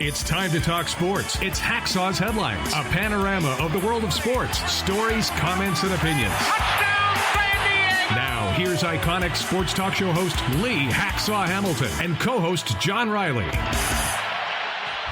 It's time to talk sports. It's Hacksaw's Headlines, a panorama of the world of sports, stories, comments, and opinions. Touchdown, San Diego! Now, here's iconic sports talk show host Lee Hacksaw Hamilton and co-host John Riley.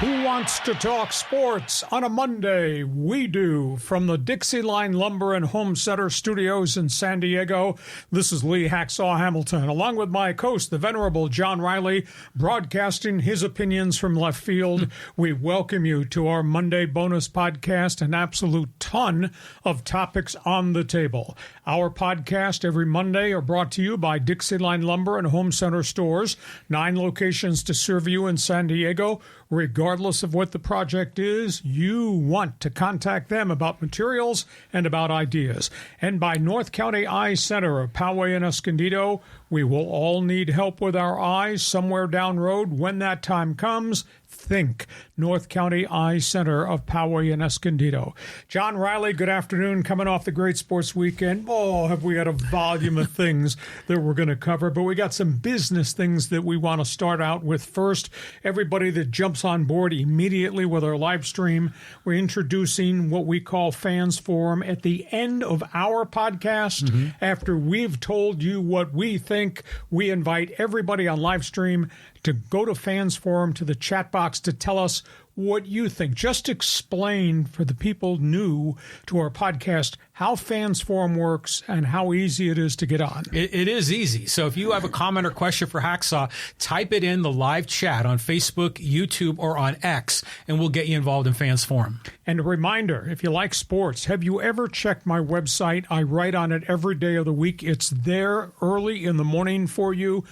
Who wants to talk sports on a Monday? We do. From the DIXIELINE Lumber and Home Center studios in San Diego, this is Lee Hacksaw Hamilton, along with my co-host, the venerable John Riley, broadcasting his opinions from left field. We welcome you to our Monday bonus podcast, an absolute ton of topics on the table. Our podcast every Monday are brought to you by DIXIELINE Lumber and Home Center stores, 9 locations to serve you in San Diego. Regardless of what the project is, you want to contact them about materials and about ideas. And by North County Eye Center of Poway and Escondido, we will all need help with our eyes somewhere down road. When that time comes, think North County Eye Center of Poway and Escondido. John Riley, good afternoon. Coming off the great sports weekend. Oh, have we got a volume of things that we're going to cover, but we got some business things that we want to start out with. First, everybody that jumps on board immediately with our live stream, we're introducing what we call Fans Forum at the end of our podcast. After we've told you what we think, we invite everybody on live stream to go to Fans Forum, to the chat box, to tell us what you think. Just explain for the people new to our podcast how Fans Forum works and how easy it is to get on. It is easy. So if you have a comment or question for Hacksaw, type it in the live chat on Facebook, YouTube, or on X, and we'll get you involved in Fans Forum. And a reminder, if you like sports, have you ever checked my website? I write on it every day of the week. It's there early in the morning for you.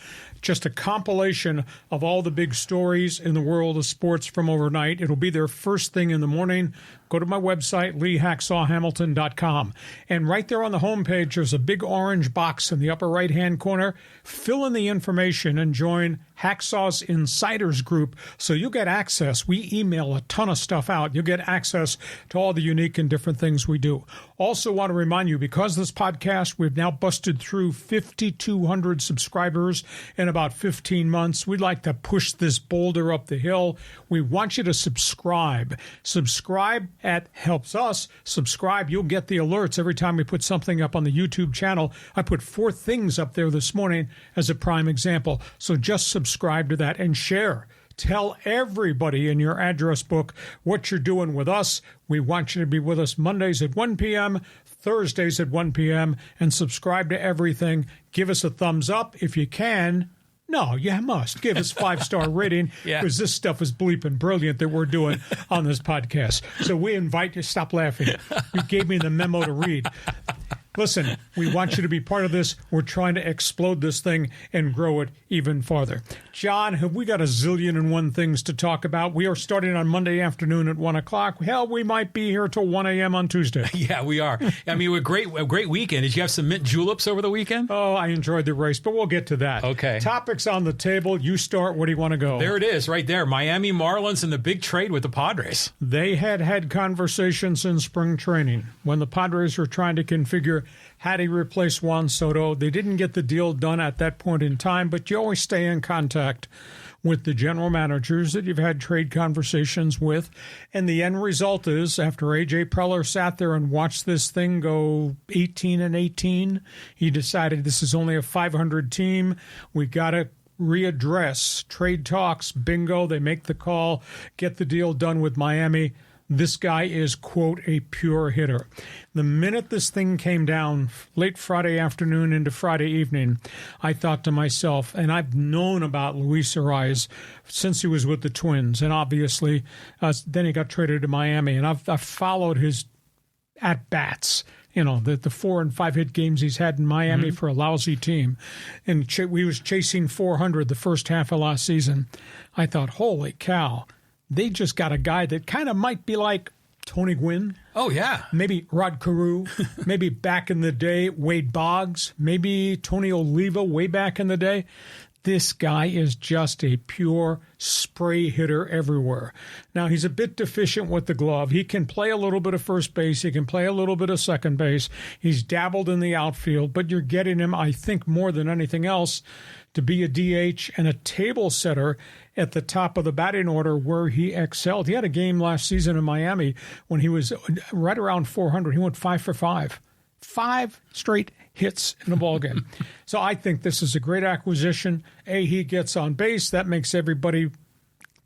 Just a compilation of all the big stories in the world of sports from overnight. It'll be there first thing in the morning. Go to my website, leehacksawhamilton.com. And right there on the homepage, there's a big orange box in the upper right-hand corner. Fill in the information and join Hacksaw's Insiders Group so you'll get access. We email a ton of stuff out. You'll get access to all the unique and different things we do. Also want to remind you, because this podcast, we've now busted through 5,200 subscribers in about 15 months. We'd like to push this boulder up the hill. We want you to subscribe. Subscribe. That helps us. Subscribe. You'll get the alerts every time we put something up on the YouTube channel. I put 4 things up there this morning as a prime example. So just subscribe to that and share. Tell everybody in your address book what you're doing with us. We want you to be with us Mondays at 1 p.m., Thursdays at 1 p.m., and subscribe to everything. Give us a thumbs up if you can. No, you must. Give us 5-star rating because this stuff is bleeping brilliant that we're doing on this podcast. So we invite you. Stop laughing. You gave me the memo to read. Listen, we want you to be part of this. We're trying to explode this thing and grow it even farther. John, have we got a zillion and one things to talk about? We are starting on Monday afternoon at 1 o'clock. Hell, we might be here till 1 a.m. on Tuesday. Yeah, we are. I mean, a great weekend. Did you have some mint juleps over the weekend? Oh, I enjoyed the race, but we'll get to that. Okay. Topics on the table. You start. Where do you want to go? There it is, right there. Miami Marlins and the big trade with the Padres. They had conversations in spring training when the Padres were trying to configure how to replace Juan Soto. They didn't get the deal done at that point in time, but you always stay in contact with the general managers that you've had trade conversations with. And the end result is, after A.J. Preller sat there and watched this thing go 18-18, he decided this is only a 500 team. We got to readdress trade talks. Bingo, they make the call, get the deal done with Miami. This guy is, quote, a pure hitter. The minute this thing came down, late Friday afternoon into Friday evening, I thought to myself, and I've known about Luis Arraez since he was with the Twins, and obviously then he got traded to Miami, and I've followed his at-bats, you know, the 4 and 5 hit games he's had in Miami for a lousy team. And we was chasing 400 the first half of last season. I thought, holy cow. They just got a guy that kind of might be like Tony Gwynn. Oh, yeah. Maybe Rod Carew. Maybe back in the day, Wade Boggs. Maybe Tony Oliva way back in the day. This guy is just a pure spray hitter everywhere. Now, he's a bit deficient with the glove. He can play a little bit of first base. He can play a little bit of second base. He's dabbled in the outfield, but you're getting him, I think, more than anything else, to be a DH and a table setter at the top of the batting order where he excelled. He had a game last season in Miami when he was right around 400. He went 5 for 5. 5 straight hits in a ball game. So I think this is a great acquisition. He gets on base. That makes everybody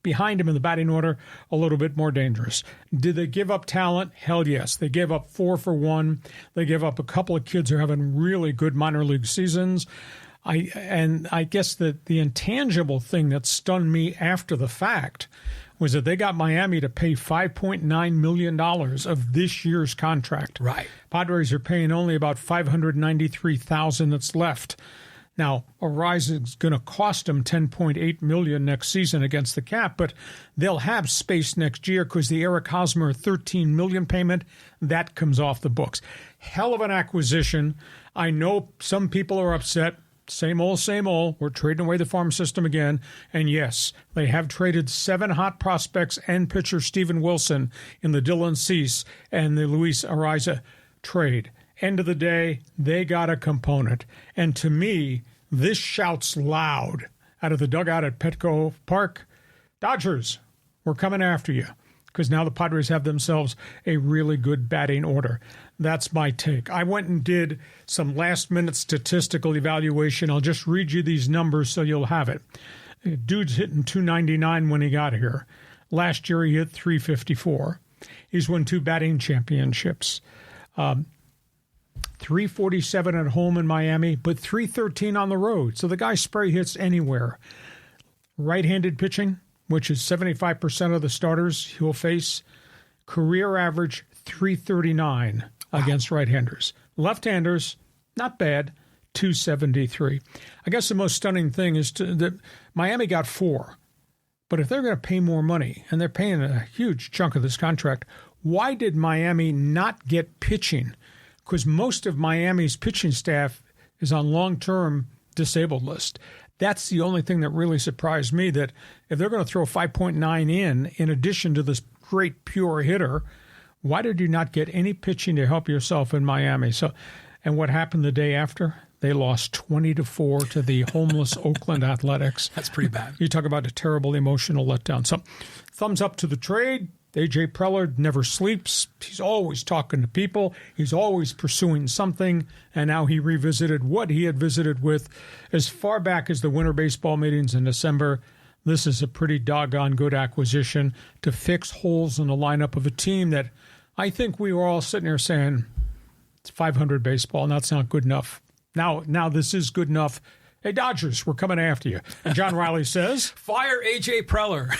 behind him in the batting order a little bit more dangerous. Did they give up talent? Hell yes. They gave up 4 for 1. They gave up a couple of kids who are having really good minor league seasons. I guess that the intangible thing that stunned me after the fact was that they got Miami to pay $5.9 million of this year's contract. Right. Padres are paying only about $593,000 that's left. Now, ARRAEZ is going to cost them $10.8 million next season against the cap, but they'll have space next year because the Eric Hosmer $13 million payment, that comes off the books. Hell of an acquisition. I know some people are upset. Same old, same old. We're trading away the farm system again. And yes, they have traded 7 hot prospects and pitcher Steven Wilson in the Dylan Cease and the Luis Arraeza trade. End of the day, they got a component. And to me, this shouts loud out of the dugout at Petco Park, Dodgers, we're coming after you. Because now the Padres have themselves a really good batting order. That's my take. I went and did some last-minute statistical evaluation. I'll just read you these numbers so you'll have it. Dude's hitting .299 when he got here. Last year he hit .354. He's won 2 batting championships. .347 at home in Miami, but .313 on the road. So the guy spray hits anywhere. Right-handed pitching, which is 75% of the starters he'll face. Career average .339 against right-handers. Left-handers, not bad, .273. I guess the most stunning thing is that Miami got 4. But if they're going to pay more money, and they're paying a huge chunk of this contract, why did Miami not get pitching? Because most of Miami's pitching staff is on long-term disabled list. That's the only thing that really surprised me, that if they're going to throw 5.9 in addition to this great pure hitter, why did you not get any pitching to help yourself in Miami? And what happened the day after? They lost 20-4 to the homeless Oakland Athletics. That's pretty bad. You talk about a terrible emotional letdown. So thumbs up to the trade. A.J. Preller never sleeps. He's always talking to people. He's always pursuing something. And now he revisited what he had visited with as far back as the winter baseball meetings in December. This is a pretty doggone good acquisition to fix holes in the lineup of a team that I think we were all sitting here saying, it's 500 baseball, and that's not good enough. Now this is good enough. Hey, Dodgers, we're coming after you. And John Riley says, fire A.J. Preller.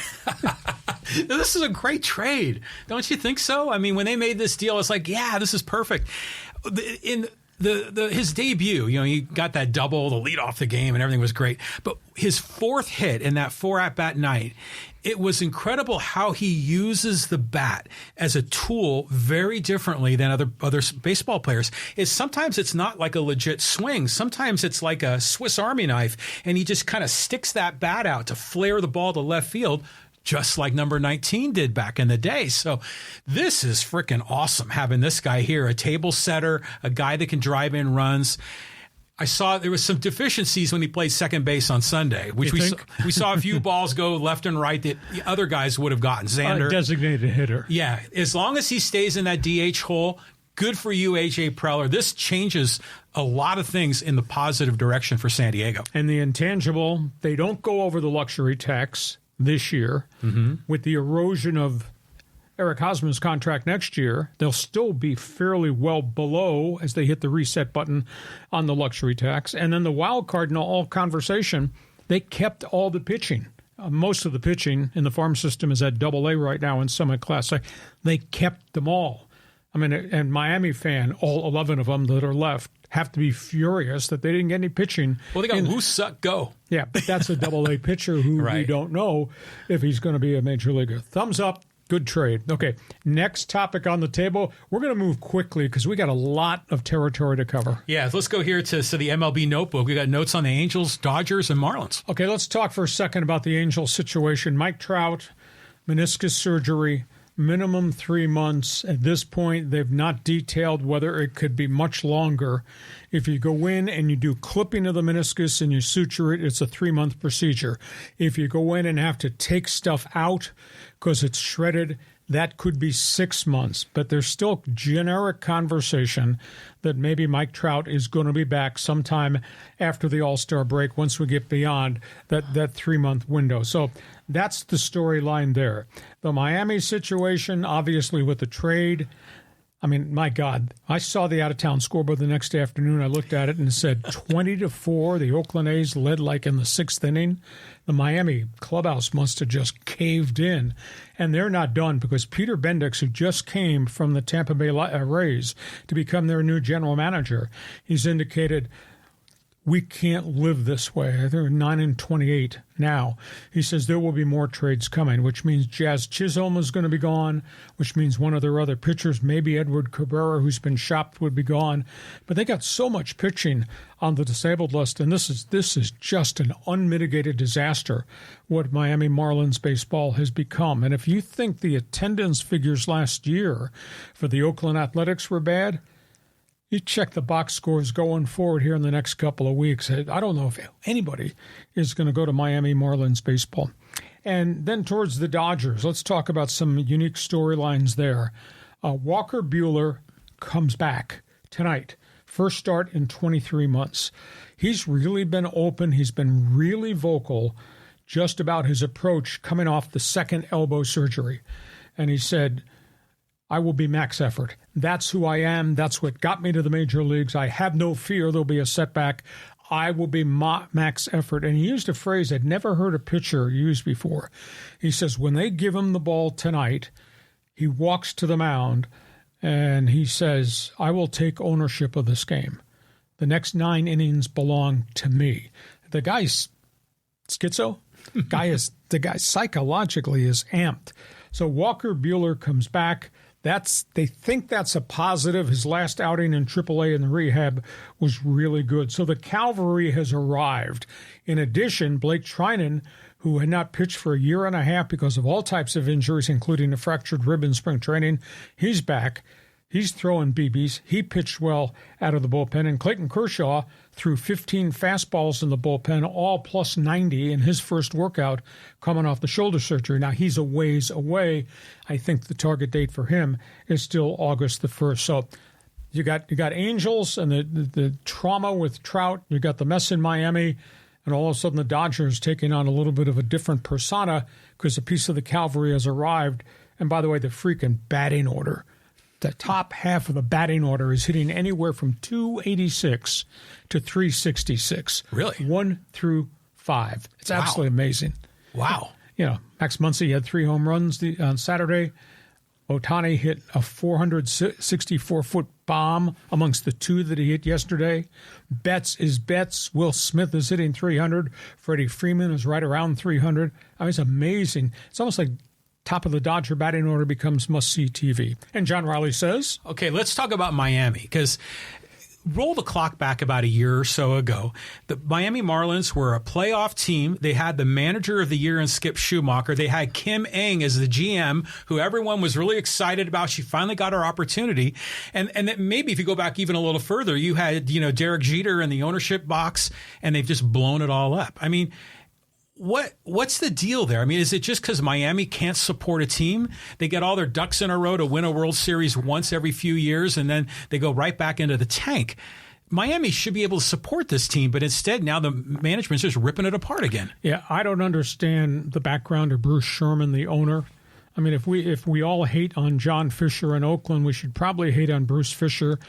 This is a great trade. Don't you think so? I mean, when they made this deal, it's like, yeah, this is perfect. In his debut, he got that double, the lead off the game, and everything was great. But his 4th hit in that 4 at-bat night, it was incredible how he uses the bat as a tool very differently than other baseball players. Sometimes it's not like a legit swing. Sometimes it's like a Swiss Army knife, and he just kind of sticks that bat out to flare the ball to left field, just like number 19 did back in the day. So this is freaking awesome, having this guy here, a table setter, a guy that can drive in runs. I saw there was some deficiencies when he played second base on Sunday, which we saw a few balls go left and right that the other guys would have gotten. Xander. Designated hitter. Yeah. As long as he stays in that DH hole, good for you, A.J. Preller. This changes a lot of things in the positive direction for San Diego. And the intangible, they don't go over the luxury tax this year. With the erosion of Eric Hosmer's contract next year, they'll still be fairly well below as they hit the reset button on the luxury tax. And then the wild card in all conversation, they kept all the pitching. Most of the pitching in the farm system is at AA right now in Summit Class A. They kept them all. I mean, and Miami fan, all 11 of them that are left, have to be furious that they didn't get any pitching. Well, they got Woo-Suk Go. Yeah, but that's a AA pitcher who right. We don't know if he's going to be a major leaguer. Thumbs up. Good trade. Okay, next topic on the table. We're going to move quickly because we got a lot of territory to cover. Yeah, let's go here to the MLB notebook. We got notes on the Angels, Dodgers, and Marlins. Okay, let's talk for a second about the Angels situation. Mike Trout, meniscus surgery, minimum 3 months. At this point, they've not detailed whether it could be much longer. If you go in and you do clipping of the meniscus and you suture it, it's a 3-month procedure. If you go in and have to take stuff out because it's shredded, that could be 6 months. But there's still generic conversation that maybe Mike Trout is going to be back sometime after the All-Star break once we get beyond that 3-month window. So that's the storyline there. The Miami situation, obviously with the trade, I mean, my God, I saw the out-of-town scoreboard the next afternoon. I looked at it and it said 20-4. The Oakland A's led like in the 6th inning. The Miami clubhouse must have just caved in. And they're not done because Peter Bendix, who just came from the Tampa Bay Rays to become their new general manager, he's indicated, we can't live this way. They're 9-28 now. He says there will be more trades coming, which means Jazz Chisholm is going to be gone, which means one of their other pitchers, maybe Edward Cabrera, who's been shopped, would be gone. But they got so much pitching on the disabled list, and this is just an unmitigated disaster, what Miami Marlins baseball has become. And if you think the attendance figures last year for the Oakland Athletics were bad, you check the box scores going forward here in the next couple of weeks. I don't know if anybody is going to go to Miami Marlins baseball. And then towards the Dodgers, let's talk about some unique storylines there. Walker Buehler comes back tonight. First start in 23 months. He's really been open. He's been really vocal just about his approach coming off the second elbow surgery. And he said, I will be max effort. That's who I am. That's what got me to the major leagues. I have no fear there'll be a setback. I will be max effort. And he used a phrase I'd never heard a pitcher use before. He says, when they give him the ball tonight, he walks to the mound and he says, I will take ownership of this game. The next 9 innings belong to me. The guy's schizo. The guy psychologically is amped. So Walker Buehler comes back. They think that's a positive. His last outing in AAA in the rehab was really good. So the cavalry has arrived. In addition, Blake Treinen, who had not pitched for a year and a half because of all types of injuries, including a fractured rib in spring training, he's back. He's throwing BBs. He pitched well out of the bullpen. And Clayton Kershaw threw 15 fastballs in the bullpen, all plus 90 in his first workout coming off the shoulder surgery. Now, he's a ways away. I think the target date for him is still August the 1st. So you got Angels and the trauma with Trout. You got the mess in Miami. And all of a sudden the Dodgers taking on a little bit of a different persona because a piece of the cavalry has arrived. And by the way, the freaking batting order. The top half of the batting order is hitting anywhere from 286 to 366. Really? 1 through 5. It's absolutely amazing. Wow. You know, Max Muncy had 3 home runs on Saturday. Ohtani hit a 464-foot bomb amongst the 2 that he hit yesterday. Betts is Betts. Will Smith is hitting 300. Freddie Freeman is right around 300. I mean, it's amazing. It's almost like top of the Dodger batting order becomes must-see TV. And John Riley says, okay, let's talk about Miami, because roll the clock back about a year or so ago. The Miami Marlins were a playoff team. They had the manager of the year in Skip Schumacher. They had Kim Ng as the GM, who everyone was really excited about. She finally got her opportunity. And that maybe if you go back even a little further, you had, Derek Jeter in the ownership box, and they've just blown it all up. I mean, What's the deal there? I mean, is it just because Miami can't support a team? They get all their ducks in a row to win a World Series once every few years, and then they go right back into the tank. Miami should be able to support this team, but instead now the management's just ripping it apart again. Yeah, I don't understand the background of Bruce Sherman, the owner. I mean, if we all hate on John Fisher in Oakland, we should probably hate on Bruce Fisher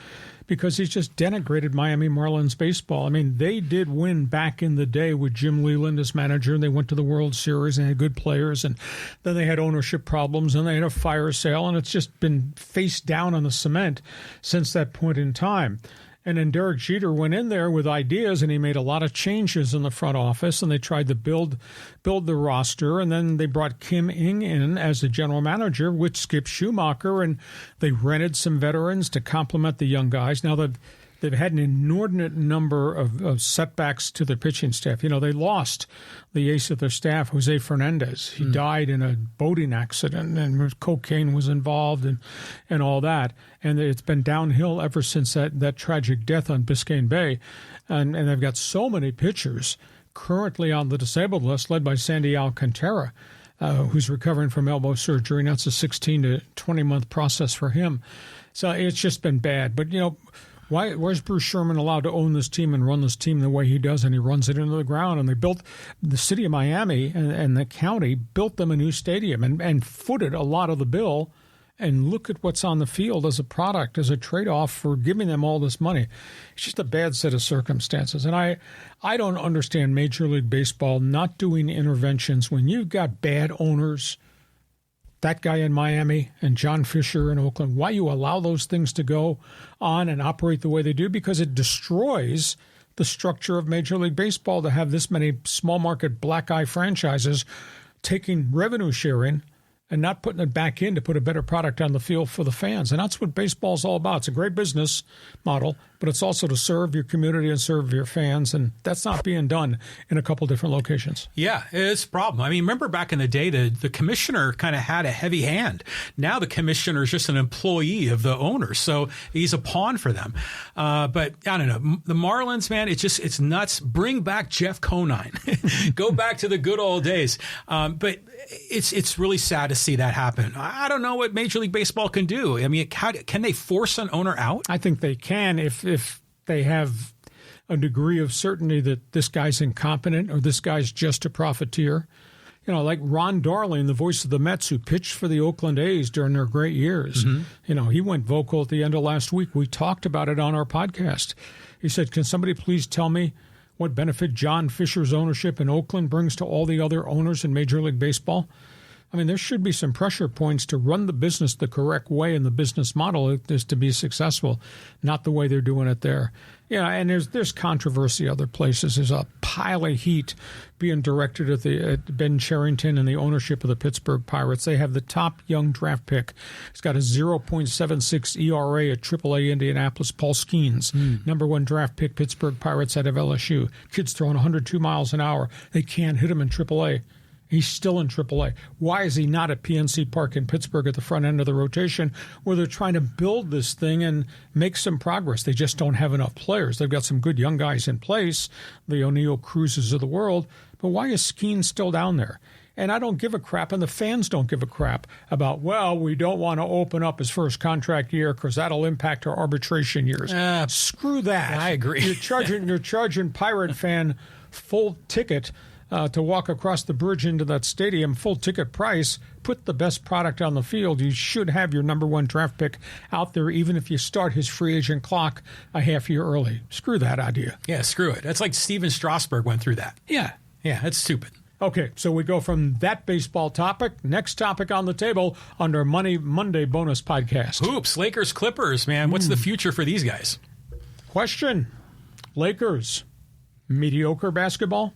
because he's just denigrated Miami Marlins baseball. I mean, they did win back in the day with Jim Leyland as manager, and they went to the World Series and had good players, and then they had ownership problems, and they had a fire sale, and it's just been face down on the cement since that point in time. And then Derek Jeter went in there with ideas, and he made a lot of changes in the front office, and they tried to build the roster. And then they brought Kim Ng in as the general manager with Skip Schumacher, and they rented some veterans to complement the young guys. Now they've had an inordinate number of setbacks to their pitching staff. You know, they lost the ace of their staff, Jose Fernandez. He died in a boating accident, and cocaine was involved and all that. And it's been downhill ever since that tragic death on Biscayne Bay. And they've got so many pitchers currently on the disabled list, led by Sandy Alcantara, who's recovering from elbow surgery. And that's a 16 to 20-month process for him. So it's just been bad. But, you know, where's Bruce Sherman allowed to own this team and run this team the way he does? And he runs it into the ground. And they built the city of Miami and the county built them a new stadium and footed a lot of the bill. And look at what's on the field as a product, as a trade-off for giving them all this money. It's just a bad set of circumstances. And I don't understand Major League Baseball not doing interventions when you've got bad owners, that guy in Miami and John Fisher in Oakland. Why you allow those things to go on and operate the way they do? Because it destroys the structure of Major League Baseball to have this many small market black eye franchises taking revenue sharing and not putting it back in to put a better product on the field for the fans. And that's what baseball's all about. It's a great business model, but it's also to serve your community and serve your fans, and that's not being done in a couple different locations. Yeah, it's a problem. I mean, remember back in the day, the commissioner kind of had a heavy hand. Now the commissioner is just an employee of the owners, so he's a pawn for them. But I don't know. The Marlins, man, it's nuts. Bring back Jeff Conine. Go back to the good old days. But it's really sad to see that happen. I don't know what Major League Baseball can do. I mean, can they force an owner out? I think they can if they have a degree of certainty that this guy's incompetent or this guy's just a profiteer. You know, like Ron Darling, the voice of the Mets, who pitched for the Oakland A's during their great years. Mm-hmm. You know, he went vocal at the end of last week. We talked about it on our podcast. He said, can somebody please tell me what benefit John Fisher's ownership in Oakland brings to all the other owners in Major League Baseball? I mean, there should be some pressure points to run the business the correct way, and the business model is to be successful, not the way they're doing it there. Yeah, and there's controversy other places. There's a pile of heat being directed at Ben Cherington and the ownership of the Pittsburgh Pirates. They have the top young draft pick. He's got a 0.76 ERA at AAA Indianapolis. Paul Skeens, number one draft pick, Pittsburgh Pirates out of LSU. Kid's throwing 102 miles an hour. They can't hit him in AAA. He's still in AAA. Why is he not at PNC Park in Pittsburgh at the front end of the rotation where they're trying to build this thing and make some progress? They just don't have enough players. They've got some good young guys in place, the O'Neill Cruzes of the world, but why is Skeen still down there? And I don't give a crap, and the fans don't give a crap about, well, we don't want to open up his first contract year because that'll impact our arbitration years. Screw that. I agree. You're charging Pirate fan full ticket to walk across the bridge into that stadium, full ticket price, put the best product on the field. You should have your number one draft pick out there, even if you start his free agent clock a half year early. Screw that idea. Yeah, screw it. That's like Steven Strasburg went through that. Yeah. Yeah, that's stupid. Okay, so we go from that baseball topic. Next topic on the table under Monday bonus podcast. Hoops, Lakers, Clippers, man. What's the future for these guys? Question. Lakers, mediocre basketball?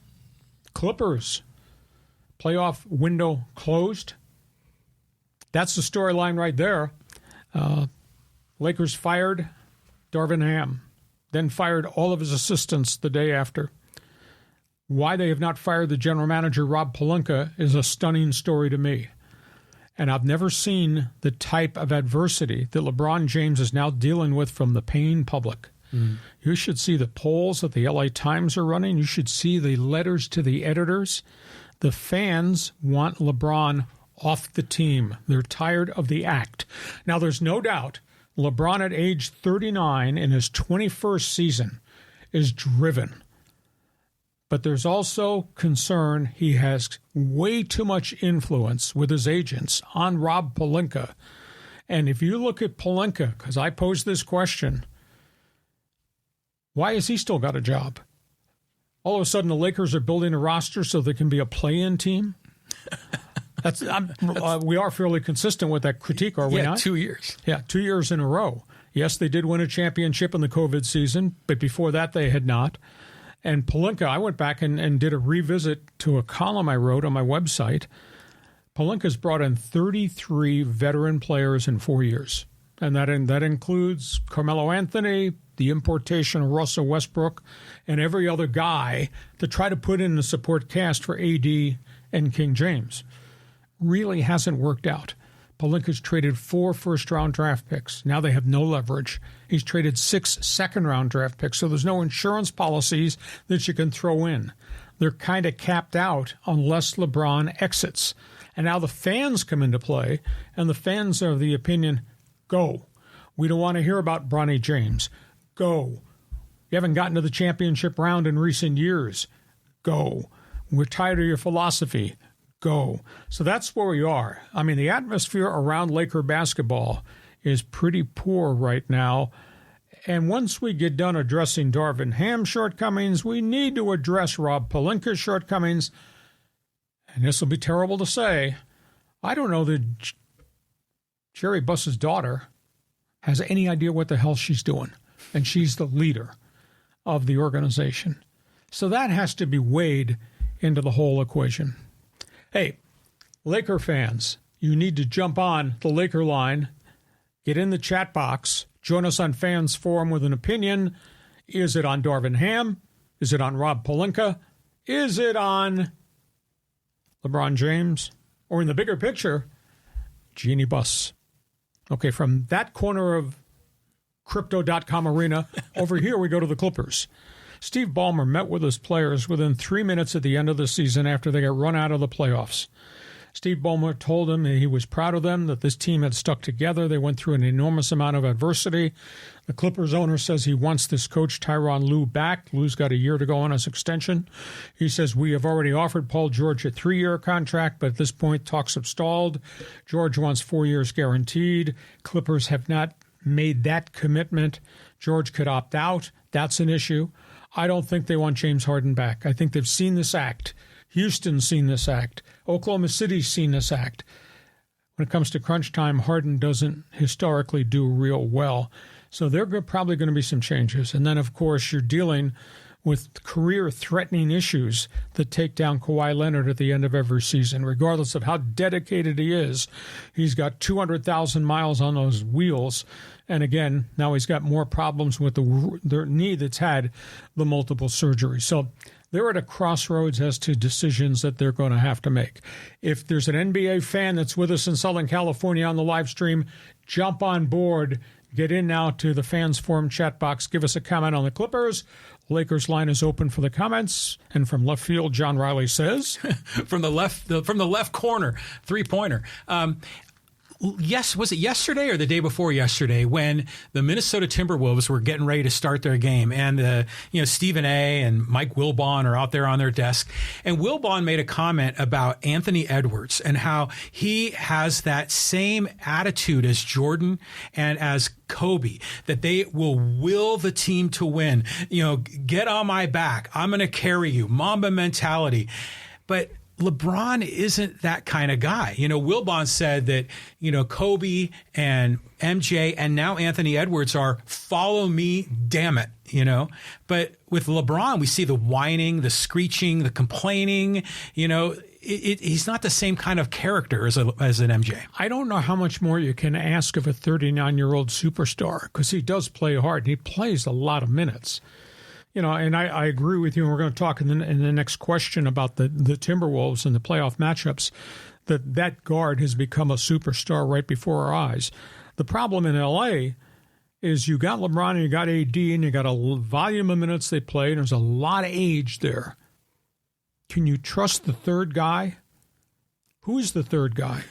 Clippers, playoff window closed. That's the storyline right there. Lakers fired Darvin Ham, then fired all of his assistants the day after. Why they have not fired the general manager, Rob Pelinka, is a stunning story to me. And I've never seen the type of adversity that LeBron James is now dealing with from the paying public. You should see the polls that the LA Times are running. You should see the letters to the editors. The fans want LeBron off the team. They're tired of the act. Now, there's no doubt LeBron at age 39 in his 21st season is driven. But there's also concern he has way too much influence with his agents on Rob Pelinka. And if you look at Pelinka, because I posed this question, why has he still got a job? All of a sudden, the Lakers are building a roster so they can be a play-in team? We are fairly consistent with that critique, are we not? 2 years. Yeah, 2 years in a row. Yes, they did win a championship in the COVID season, but before that they had not. And Pelinka, I went back and did a revisit to a column I wrote on my website. Pelinka's brought in 33 veteran players in 4 years. And that includes Carmelo Anthony, the importation of Russell Westbrook, and every other guy to try to put in the support cast for AD and King James. Really hasn't worked out. Pelinka's traded 4 first-round draft picks. Now they have no leverage. He's traded 6 second-round draft picks, so there's no insurance policies that you can throw in. They're kind of capped out unless LeBron exits. And now the fans come into play, and the fans are of the opinion, go. We don't want to hear about Bronny James. Go. You haven't gotten to the championship round in recent years. Go. We're tired of your philosophy. Go. So that's where we are. I mean, the atmosphere around Laker basketball is pretty poor right now. And once we get done addressing Darvin Ham's shortcomings, we need to address Rob Pelinka's shortcomings. And this will be terrible to say. I don't know that Jerry Buss's daughter has any idea what the hell she's doing. And she's the leader of the organization. So that has to be weighed into the whole equation. Hey, Laker fans, you need to jump on the Laker line, get in the chat box, join us on Fans Forum with an opinion. Is it on Darvin Ham? Is it on Rob Pelinka? Is it on LeBron James? Or in the bigger picture, Jeannie Buss? Okay, from that corner of Crypto.com arena, over here we go to the Clippers. Steve Ballmer met with his players within 3 minutes at the end of the season after they got run out of the playoffs. Steve Ballmer told him he was proud of them, that this team had stuck together. They went through an enormous amount of adversity. The Clippers owner says he wants this coach, Tyronn Lue, back. Lue's got a year to go on his extension. He says, we have already offered Paul George a 3-year contract, but at this point talks have stalled. George wants 4 years guaranteed. Clippers have not made that commitment. George could opt out. That's an issue. I don't think they want James Harden back. I think they've seen this act. Houston's seen this act. Oklahoma City's seen this act. When it comes to crunch time, Harden doesn't historically do real well. So there are probably going to be some changes. And then, of course, you're dealing with career-threatening issues that take down Kawhi Leonard at the end of every season. Regardless of how dedicated he is, he's got 200,000 miles on those wheels. And again, now he's got more problems with the knee that's had the multiple surgeries. So they're at a crossroads as to decisions that they're going to have to make. If there's an NBA fan that's with us in Southern California on the live stream, jump on board. Get in now to the Fans Forum chat box. Give us a comment on the Clippers. Lakers line is open for the comments. And from left field, John Riley says, from the left corner, 3-pointer. Yes, was it yesterday or the day before yesterday when the Minnesota Timberwolves were getting ready to start their game, and Stephen A. and Mike Wilbon are out there on their desk, and Wilbon made a comment about Anthony Edwards and how he has that same attitude as Jordan and as Kobe, that they will the team to win. Get on my back. I'm going to carry you. Mamba mentality. But LeBron isn't that kind of guy. Wilbon said that, Kobe and MJ and now Anthony Edwards are follow me, damn it, But with LeBron, we see the whining, the screeching, the complaining, he's not the same kind of character as an MJ. I don't know how much more you can ask of a 39-year-old superstar because he does play hard and he plays a lot of minutes. And I agree with you, and we're going to talk in the next question about the Timberwolves and the playoff matchups, that guard has become a superstar right before our eyes. The problem in L.A. is you got LeBron and you got AD and you got a volume of minutes they play, and there's a lot of age there. Can you trust the third guy? Who's the third guy?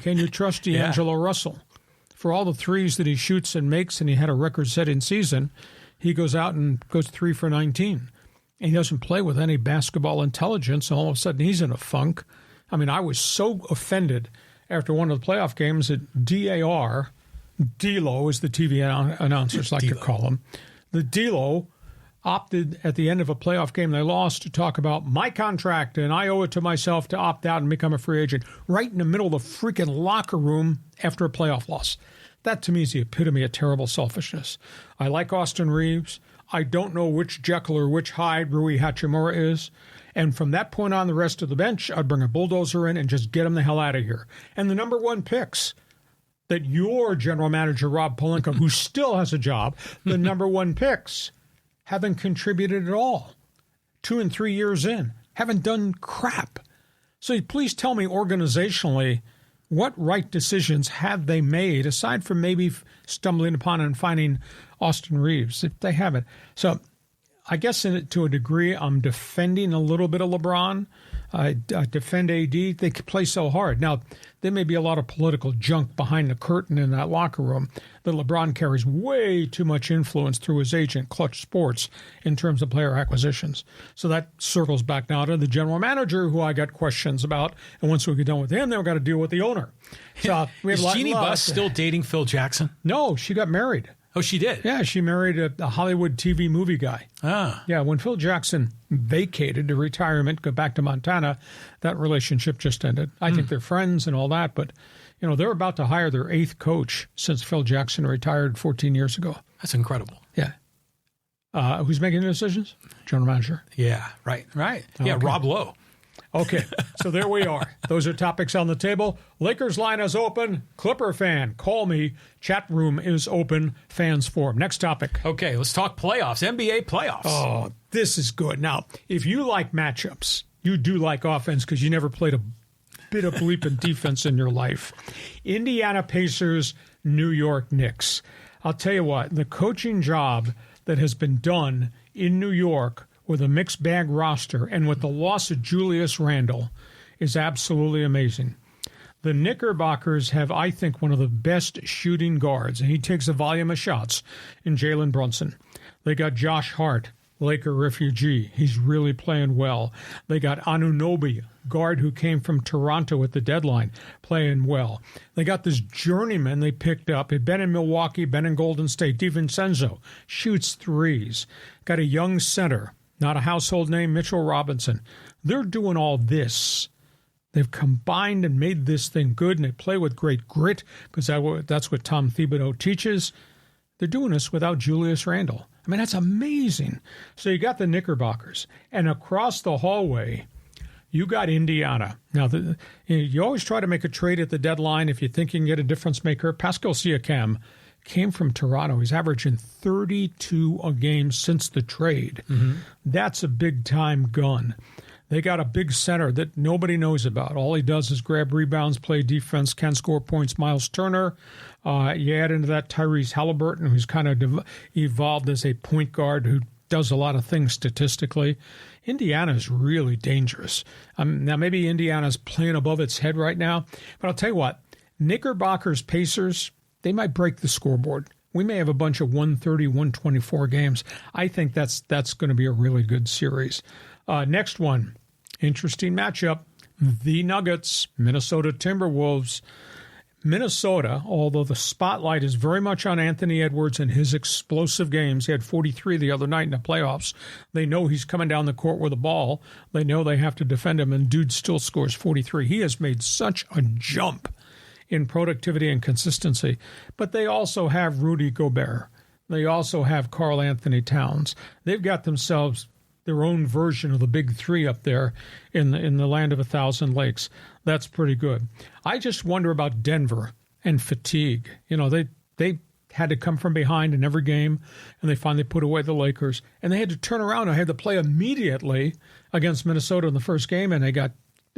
Can you trust D'Angelo Russell? For all the threes that he shoots and makes, and he had a record-setting season, he goes out and goes 3 for 19. And he doesn't play with any basketball intelligence. All of a sudden, he's in a funk. I mean, I was so offended after one of the playoff games that D'Lo, as the TV announcers like to call him, the D'Lo opted at the end of a playoff game they lost to talk about my contract and I owe it to myself to opt out and become a free agent right in the middle of the freaking locker room after a playoff loss. That to me is the epitome of terrible selfishness. I like Austin Reeves. I don't know which Jekyll or which Hyde Rui Hachimura is. And from that point on, the rest of the bench, I'd bring a bulldozer in and just get them the hell out of here. And the number one picks that your general manager, Rob Pelinka, who still has a job, the number one picks haven't contributed at all. 2 and 3 years in, haven't done crap. So please tell me organizationally, what right decisions have they made, aside from maybe stumbling upon and finding Austin Reeves, if they haven't. So I guess to a degree, I'm defending a little bit of LeBron. I defend AD. They play so hard. Now, there may be a lot of political junk behind the curtain in that locker room that LeBron carries way too much influence through his agent, Clutch Sports, in terms of player acquisitions. So that circles back now to the general manager, who I got questions about. And once we get done with him, then we've got to deal with the owner. So we have Is Jeannie Buss still dating Phil Jackson? No, she got married. Oh, she did? Yeah, she married a Hollywood TV movie guy. Ah. Yeah, when Phil Jackson vacated to retirement, go back to Montana, that relationship just ended. I think they're friends and all that, but, they're about to hire their 8th coach since Phil Jackson retired 14 years ago. That's incredible. Yeah. Who's making the decisions? General manager. Yeah, right. Yeah, Okay. Rob Lowe. Okay, so there we are. Those are topics on the table. Lakers line is open. Clipper fan, call me. Chat room is open. Fans forum. Next topic. Okay, let's talk playoffs, NBA playoffs. Oh, this is good. Now, if you like matchups, you do like offense because you never played a bit of bleeping defense in your life. Indiana Pacers, New York Knicks. I'll tell you what, the coaching job that has been done in New York with a mixed bag roster and with the loss of Julius Randle is absolutely amazing. The Knickerbockers have, I think, one of the best shooting guards, and he takes a volume of shots in Jalen Brunson. They got Josh Hart, Laker refugee. He's really playing well. They got Anunoby, guard who came from Toronto at the deadline, playing well. They got this journeyman they picked up. Had been in Milwaukee, been in Golden State. DiVincenzo shoots threes. Got a young center, not a household name, Mitchell Robinson. They're doing all this. They've combined and made this thing good, and they play with great grit because that's what Tom Thibodeau teaches. They're doing this without Julius Randle. I mean, that's amazing. So you got the Knickerbockers, and across the hallway, you got Indiana. Now, you always try to make a trade at the deadline if you think you can get a difference maker. Pascal Siakam came from Toronto. He's averaging 32 a game since the trade. Mm-hmm. That's a big-time gun. They got a big center that nobody knows about. All he does is grab rebounds, play defense, can score points. Miles Turner. You add into that Tyrese Halliburton, who's kind of evolved as a point guard who does a lot of things statistically. Indiana is really dangerous. Now, maybe Indiana's playing above its head right now, but I'll tell you what, Knickerbockers, Pacers, they might break the scoreboard. We may have a bunch of 130, 124 games. I think that's going to be a really good series. Next one, interesting matchup. The Nuggets, Minnesota Timberwolves. Minnesota, although the spotlight is very much on Anthony Edwards and his explosive games. He had 43 the other night in the playoffs. They know he's coming down the court with a ball. They know they have to defend him, and dude still scores 43. He has made such a jump in productivity and consistency. But they also have Rudy Gobert. They also have Karl Anthony Towns. They've got themselves their own version of the big three up there in the land of 1,000 lakes. That's pretty good. I just wonder about Denver and fatigue. They had to come from behind in every game, and they finally put away the Lakers. And they had to turn around and had to play immediately against Minnesota in the first game, and they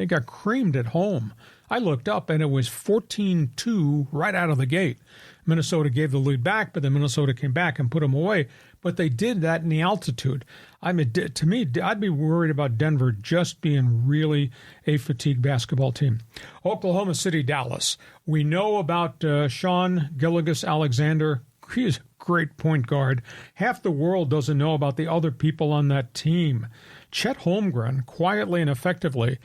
got creamed at home. I looked up, and it was 14-2 right out of the gate. Minnesota gave the lead back, but then Minnesota came back and put them away. But they did that in the altitude. To me, I'd be worried about Denver just being really a fatigued basketball team. Oklahoma City, Dallas. We know about Sean Gilgeous-Alexander. He's a great point guard. Half the world doesn't know about the other people on that team. Chet Holmgren, quietly and effectively,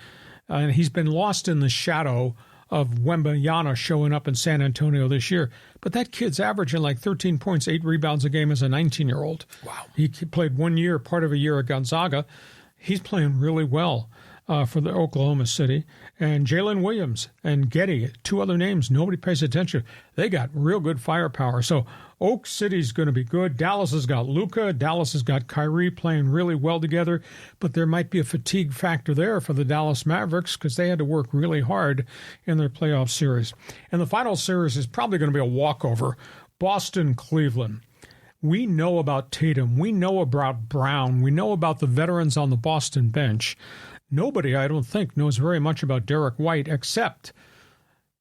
and he's been lost in the shadow of Wembanyama showing up in San Antonio this year. But that kid's averaging like 13 points, 8 rebounds a game as a 19-year-old. Wow. He played 1 year, part of a year at Gonzaga. He's playing really well for the Oklahoma City. And Jalen Williams and Getty, 2 other names nobody pays attention. They got real good firepower. So Oak City's going to be good. Dallas has got Luka. Dallas has got Kyrie playing really well together. But there might be a fatigue factor there for the Dallas Mavericks because they had to work really hard in their playoff series. And the final series is probably going to be a walkover. Boston-Cleveland. We know about Tatum. We know about Brown. We know about the veterans on the Boston bench. Nobody, I don't think, knows very much about Derek White, except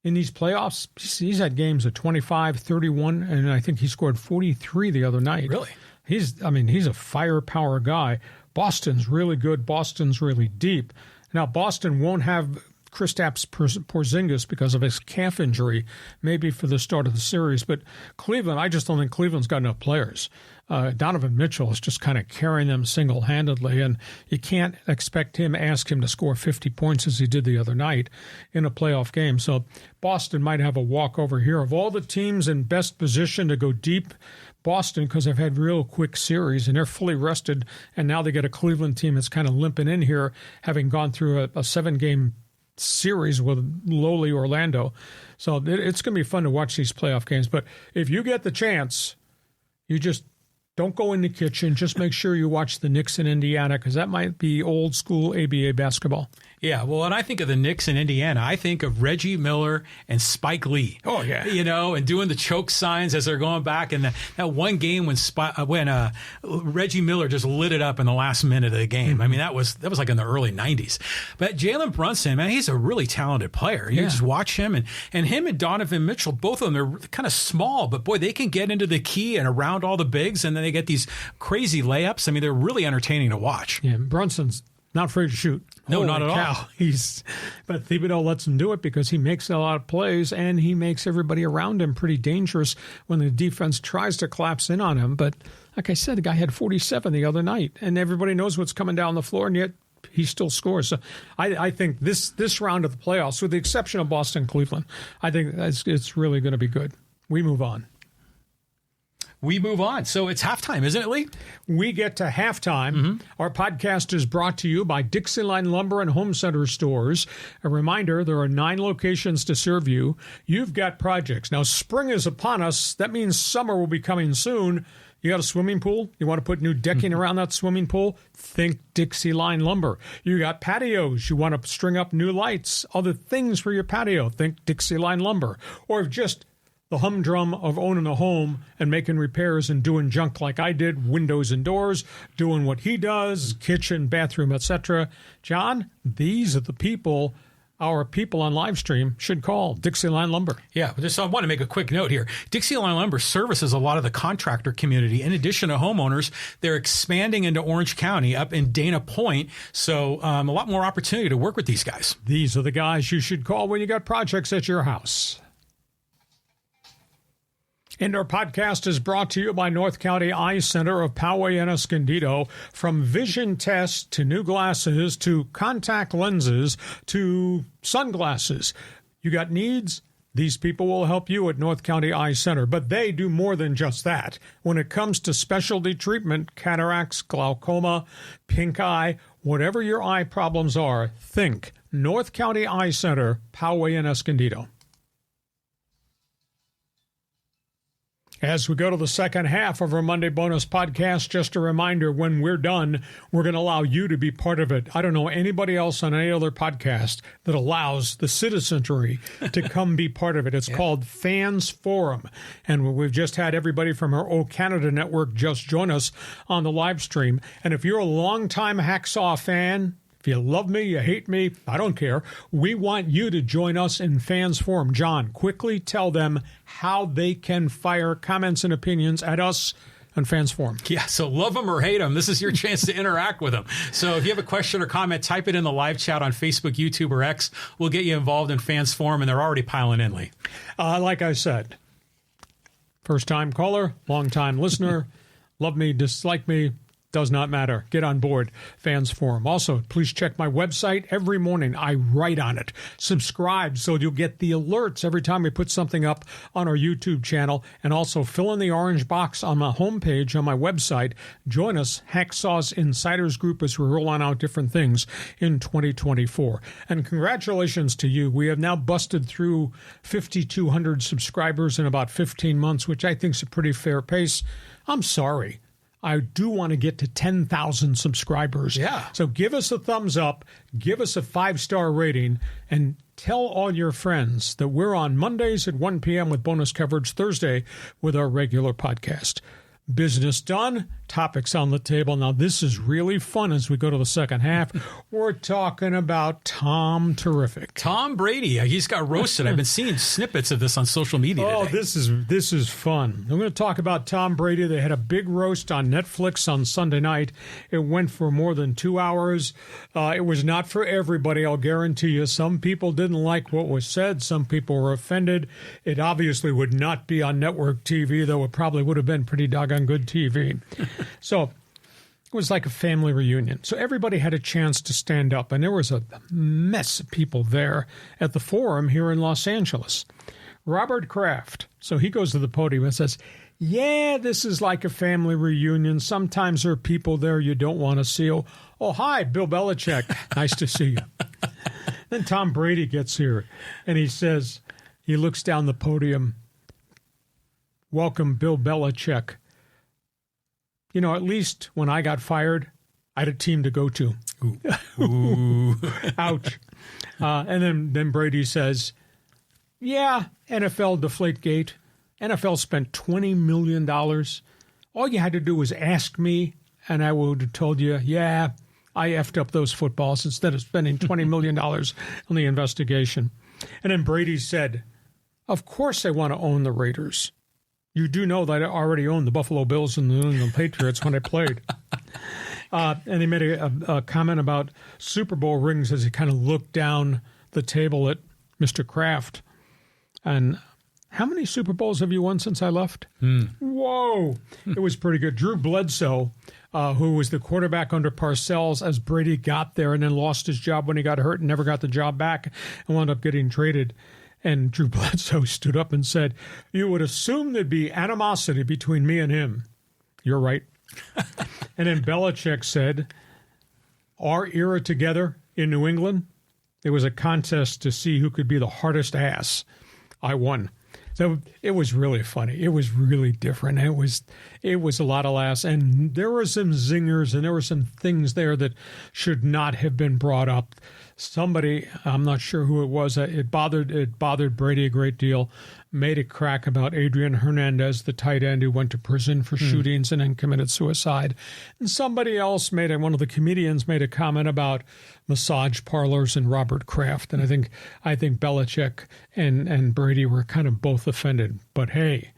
in these playoffs, he's had games of 25, 31, and I think he scored 43 the other night. Really? He's a firepower guy. Boston's really good. Boston's really deep. Now, Boston won't have Kristaps Porzingis because of his calf injury, maybe for the start of the series. But Cleveland, I just don't think Cleveland's got enough players. Donovan Mitchell is just kind of carrying them single-handedly, and you can't ask him to score 50 points as he did the other night in a playoff game. So Boston might have a walkover here. Of all the teams in best position to go deep, Boston, because they've had real quick series and they're fully rested, and now they get a Cleveland team that's kind of limping in here, having gone through a 7-game series with lowly Orlando. So it's going to be fun to watch these playoff games. But if you get the chance, you just don't go in the kitchen. Just make sure you watch the Knicks in Indiana because that might be old school ABA basketball. Yeah, well, when I think of the Knicks in Indiana, I think of Reggie Miller and Spike Lee. Oh, yeah. And doing the choke signs as they're going back. And that one game when Reggie Miller just lit it up in the last minute of the game. Mm-hmm. I mean, that was like in the early 90s. But Jalen Brunson, man, he's a really talented player. You just watch him. And him and Donovan Mitchell, both of them, they're kind of small. But, boy, they can get into the key and around all the bigs. And then they get these crazy layups. I mean, they're really entertaining to watch. Yeah, Brunson's not afraid to shoot. No, not at all. But Thibodeau lets him do it because he makes a lot of plays and he makes everybody around him pretty dangerous when the defense tries to collapse in on him. But like I said, the guy had 47 the other night, and everybody knows what's coming down the floor, and yet he still scores. So I think this round of the playoffs, with the exception of Boston-Cleveland, I think it's really going to be good. We move on. So it's halftime, isn't it, Lee? We get to halftime. Mm-hmm. Our podcast is brought to you by DIXIELINE Lumber and Home Center Stores. A reminder, there are 9 locations to serve you. You've got projects. Now, spring is upon us. That means summer will be coming soon. You got a swimming pool? You want to put new decking around that swimming pool? Think DIXIELINE Lumber. You got patios. You want to string up new lights, other things for your patio? Think DIXIELINE Lumber. Or just the humdrum of owning a home and making repairs and doing junk like I did, windows and doors, doing what he does, kitchen, bathroom, etc. John, these are the people our people on live stream should call DIXIELINE Lumber. Yeah, just I want to make a quick note here. DIXIELINE Lumber services a lot of the contractor community. In addition to homeowners, they're expanding into Orange County up in Dana Point, so a lot more opportunity to work with these guys. These are the guys you should call when you got projects at your house. And our podcast is brought to you by North County Eye Center of Poway and Escondido. From vision tests to new glasses to contact lenses to sunglasses. You got needs? These people will help you at North County Eye Center, but they do more than just that. When it comes to specialty treatment, cataracts, glaucoma, pink eye, whatever your eye problems are, think North County Eye Center, Poway and Escondido. As we go to the second half of our Monday Bonus podcast, just a reminder, when we're done, we're going to allow you to be part of it. I don't know anybody else on any other podcast that allows the citizenry to come be part of it. It's called Fans Forum. And we've just had everybody from our O Canada network just join us on the live stream. And if you're a longtime Hacksaw fan, if you love me, you hate me, I don't care. We want you to join us in Fans Forum. John, quickly tell them how they can fire comments and opinions at us on Fans Forum. Yeah, so love them or hate them, this is your chance to interact with them. So if you have a question or comment, type it in the live chat on Facebook, YouTube, or X. We'll get you involved in Fans Forum, and they're already piling in, Lee. Like I said, first-time caller, long-time listener, love me, dislike me, Does not matter. Get on board, Fans Forum. Also, please check my website. Every morning, I write on it. Subscribe so you'll get the alerts every time we put something up on our YouTube channel. And also, fill in the orange box on my homepage on my website. Join us, Hacksaw's Insiders Group, as we're rolling out different things in 2024. And congratulations to you. We have now busted through 5,200 subscribers in about 15 months, which I think is a pretty fair pace. I'm sorry. I do want to get to 10,000 subscribers. Yeah. So give us a thumbs up, give us a 5-star rating, and tell all your friends that we're on Mondays at 1 p.m. with bonus coverage, Thursday with our regular podcast. Business done, topics on the table. Now, this is really fun as we go to the second half. We're talking about Tom Terrific. Tom Brady, he's got roasted. I've been seeing snippets of this on social media today. This is fun. I'm going to talk about Tom Brady. They had a big roast on Netflix on Sunday night. It went for more than 2 hours. It was not for everybody, I'll guarantee you. Some people didn't like what was said. Some people were offended. It obviously would not be on network TV, though it probably would have been pretty doggone good TV. So it was like a family reunion. So everybody had a chance to stand up, and there was a mess of people there at the Forum here in Los Angeles. Robert Kraft, so he goes to the podium and says, yeah, this is like a family reunion. Sometimes there are people there you don't want to see. Oh, hi, Bill Belichick. Nice to see you. Then Tom Brady gets here, and he says, he looks down the podium, welcome, Bill Belichick. You know, at least when I got fired, I had a team to go to. Ooh. Ouch. And then Brady says, yeah, NFL Deflategate. NFL spent $20 million. All you had to do was ask me, and I would have told you, yeah, I effed up those footballs instead of spending $20 million on the investigation. And then Brady said, of course they want to own the Raiders. You do know that I already owned the Buffalo Bills and the New England Patriots when I played. And he made a comment about Super Bowl rings as he kind of looked down the table at Mr. Kraft. And how many Super Bowls have you won since I left? Whoa. It was pretty good. Drew Bledsoe, who was the quarterback under Parcells as Brady got there and then lost his job when he got hurt and never got the job back and wound up getting traded. And Drew Bledsoe stood up and said, you would assume there'd be animosity between me and him. You're right. And then Belichick said, our era together in New England, it was a contest to see who could be the hardest ass. I won. So it was really funny. It was really different. It was a lot of laughs. And there were some zingers and there were some things there that should not have been brought up. Somebody, I'm not sure who it was, it bothered Brady a great deal, made a crack about Adrian Hernandez, the tight end who went to prison for shootings and then committed suicide. And somebody else one of the comedians made a comment about massage parlors and Robert Kraft. And I think Belichick and Brady were kind of both offended. But hey,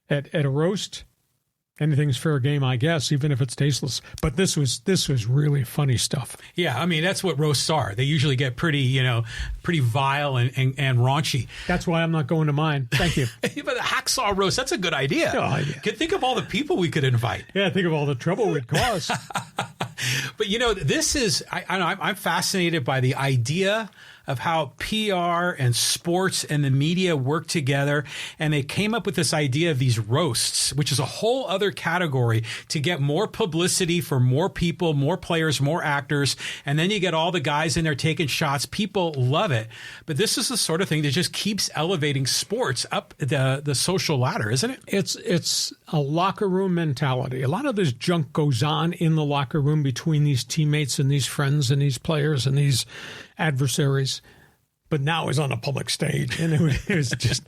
at a roast, anything's fair game, I guess, even if it's tasteless. But this was really funny stuff. Yeah, I mean, that's what roasts are. They usually get pretty vile and raunchy. That's why I'm not going to mine. Thank you. But a hacksaw roast, that's a good idea. Oh, yeah. Think of all the people we could invite. Yeah, think of all the trouble we'd cause. But, this is, I'm fascinated by the idea of how PR and sports and the media work together. And they came up with this idea of these roasts, which is a whole other category to get more publicity for more people, more players, more actors. And then you get all the guys in there taking shots. People love it. But this is the sort of thing that just keeps elevating sports up the social ladder, isn't it? It's a locker room mentality. A lot of this junk goes on in the locker room between these teammates and these friends and these players and these adversaries, but now it's on a public stage. And it was just,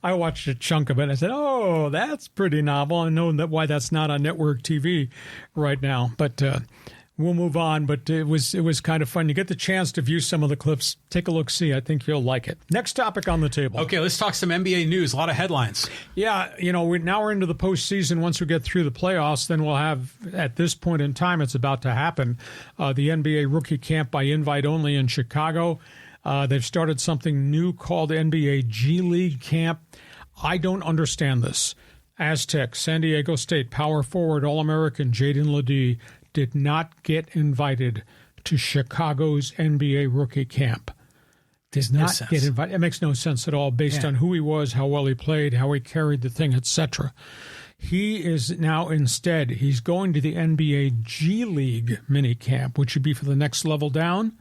I watched a chunk of it and I said, oh, that's pretty novel. I know why that's not on network TV right now, but we'll move on. But it was kind of fun. You get the chance to view some of the clips. Take a look, see. I think you'll like it. Next topic on the table. Okay, let's talk some NBA news. A lot of headlines. Yeah, we're into the postseason. Once we get through the playoffs, then we'll have, at this point in time, it's about to happen, the NBA rookie camp by invite only in Chicago. They've started something new called NBA G League Camp. I don't understand this. Aztecs, San Diego State power forward All-American JAEDON LeDee did not get invited to Chicago's NBA rookie camp. Did not get invited. It makes no sense at all based on who he was, how well he played, how he carried the thing, etc. He is now instead, he's going to the NBA G League mini camp, which would be for the next level down.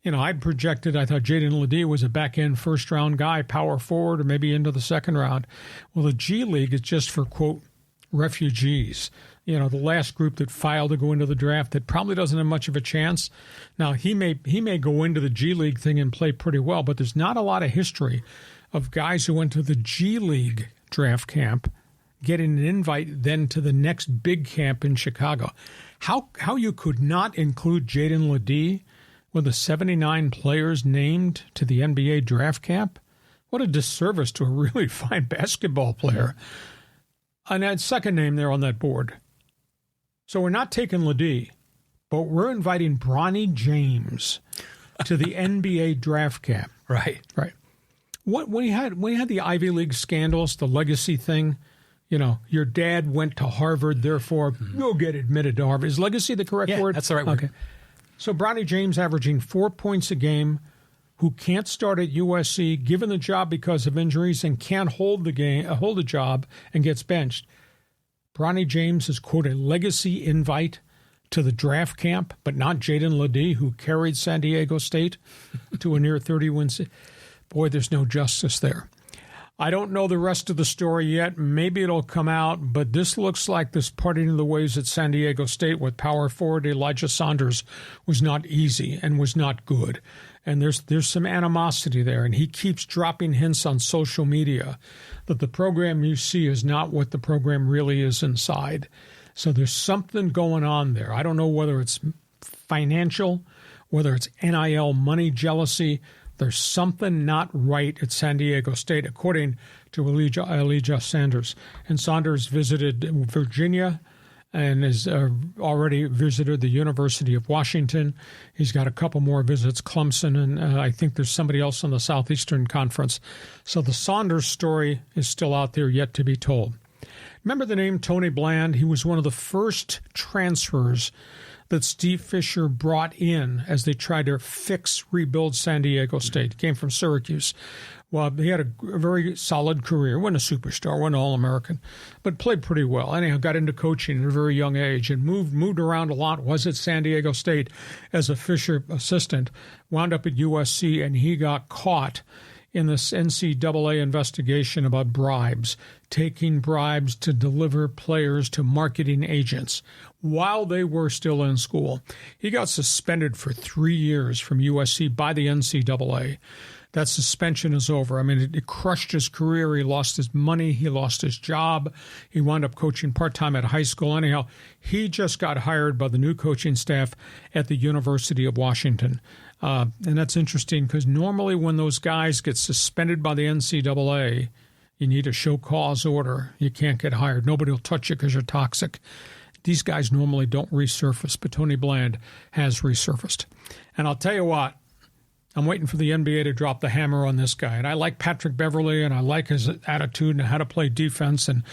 You know, I thought JAEDON LeDee was a back-end first-round guy, power forward, or maybe into the second round. Well, the G League is just for, quote, refugees. You know, the last group that filed to go into the draft that probably doesn't have much of a chance. Now, he may go into the G League thing and play pretty well, but there's not a lot of history of guys who went to the G League draft camp getting an invite then to the next big camp in Chicago. How you could not include JAEDON LeDee with the 79 players named to the NBA draft camp? What a disservice to a really fine basketball player. And that second name there on that board. So we're not taking LeDee, but we're inviting Bronny James to the NBA draft camp. Right. When we had the Ivy League scandals, the legacy thing, you know, your dad went to Harvard, therefore you'll get admitted to Harvard. Is legacy the correct word? That's the right word. Okay. So Bronny James averaging 4 points a game, who can't start at USC, given the job because of injuries, and can't hold a job and gets benched. Bronny James is, quote, a legacy invite to the draft camp, but not JAEDON LeDee, who carried San Diego State to a near 30-win season. Boy, there's no justice there. I don't know the rest of the story yet. Maybe it'll come out, but this looks like this parting of the ways at San Diego State with power forward Elijah Saunders was not easy and was not good. And there's some animosity there, and he keeps dropping hints on social media that the program you see is not what the program really is inside. So there's something going on there. I don't know whether it's financial, whether it's NIL money jealousy. There's something not right at San Diego State, according to Elijah Saunders. And Saunders visited Virginia and has already visited the University of Washington. He's got a couple more visits, Clemson, and I think there's somebody else on the Southeastern Conference. So the Saunders story is still out there yet to be told. Remember the name Tony Bland? He was one of the first transfers that Steve Fisher brought in as they tried to rebuild San Diego State. Came from Syracuse. Well, he had a very solid career. Wasn't a superstar, wasn't an All-American, but played pretty well. Anyhow, got into coaching at a very young age and moved around a lot. Was at San Diego State as a Fisher assistant. Wound up at USC, and he got caught in this NCAA investigation about bribes, taking bribes to deliver players to marketing agents while they were still in school. He got suspended for 3 years from USC by the NCAA. That suspension is over. I mean, it crushed his career. He lost his money. He lost his job. He wound up coaching part-time at high school. Anyhow, he just got hired by the new coaching staff at the University of Washington. And that's interesting because normally when those guys get suspended by the NCAA, you need a show cause order. You can't get hired. Nobody will touch you because you're toxic. These guys normally don't resurface, but Tony Bland has resurfaced. And I'll tell you what, I'm waiting for the NBA to drop the hammer on this guy. And I like Patrick Beverley, and I like his attitude and how to play defense, and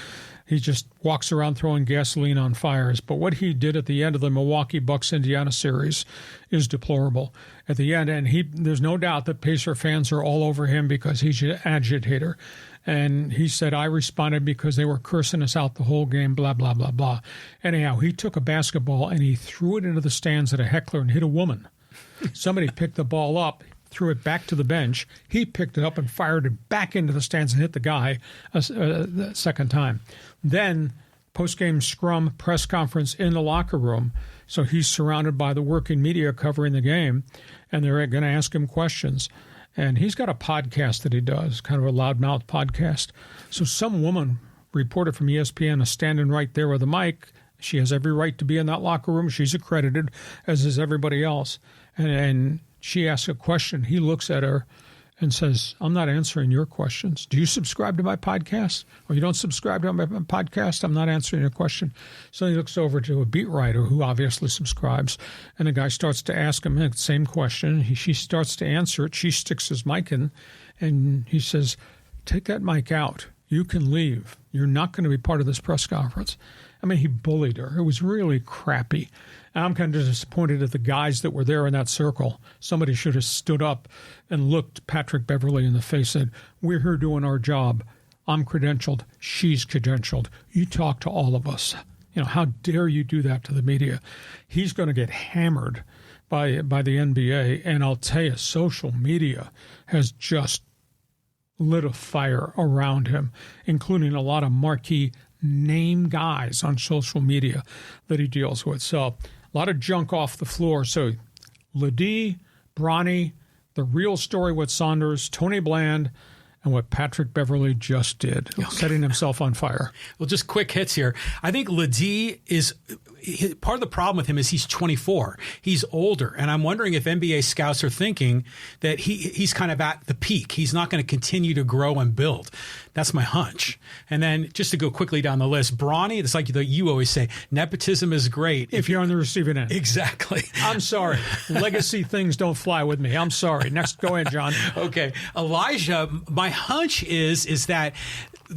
he just walks around throwing gasoline on fires. But what he did at the end of the Milwaukee Bucks-Indiana series is deplorable. At the end, and there's no doubt that Pacer fans are all over him because he's an agitator. And he said, I responded because they were cursing us out the whole game, blah, blah, blah, blah. Anyhow, he took a basketball and he threw it into the stands at a heckler and hit a woman. Somebody picked the ball up, threw it back to the bench. He picked it up and fired it back into the stands and hit the guy a second time. Then, post-game scrum press conference in the locker room. So he's surrounded by the working media covering the game, and they're going to ask him questions. And he's got a podcast that he does, kind of a loudmouth podcast. So some woman, reporter from ESPN, is standing right there with a mic. She has every right to be in that locker room. She's accredited, as is everybody else. And she asks a question. He looks at her and says, I'm not answering your questions. Do you subscribe to my podcast? Or you don't subscribe to my podcast? I'm not answering your question. So he looks over to a beat writer who obviously subscribes, and the guy starts to ask him the same question. She starts to answer it. She sticks his mic in, and he says, take that mic out. you can leave. You're not going to be part of this press conference. I mean, he bullied her. It was really crappy. And I'm kind of disappointed at the guys that were there in that circle. Somebody should have stood up and looked Patrick Beverley in the face and said, we're here doing our job. I'm credentialed. She's credentialed. You talk to all of us. You know, how dare you do that to the media? He's going to get hammered by the NBA. And I'll tell you, social media has just lit a fire around him, including a lot of marquee name guys on social media that he deals with. So a lot of junk off the floor. So Ledee, Bronny, the real story with Saunders, Tony Bland, and what Patrick Beverley just did, setting himself on fire. Well, just quick hits here. I think Ledee is part of the problem with him is he's 24. He's older, and I'm wondering if NBA scouts are thinking that he's kind of at the peak. He's not going to continue to grow and build. That's my hunch. And then just to go quickly down the list, Bronny, it's like you always say, nepotism is great. If you're on the receiving end. Exactly. I'm sorry. Legacy things don't fly with me. I'm sorry. Next, go ahead, John. Okay. Elijah, my hunch is that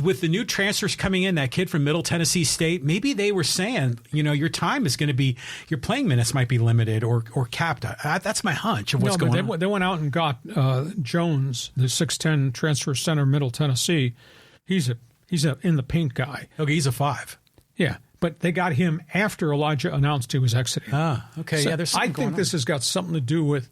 with the new transfers coming in, that kid from Middle Tennessee State, maybe they were saying, you know, your time is going to be, your playing minutes might be limited or capped. That's my hunch of what's going on. They went out and got Jones, the 6'10 transfer center, Middle Tennessee. He's in the paint guy. Okay, he's a 5. Yeah, but they got him after Elijah announced he was exiting. Ah, okay. So yeah, there's I think this has got something to do with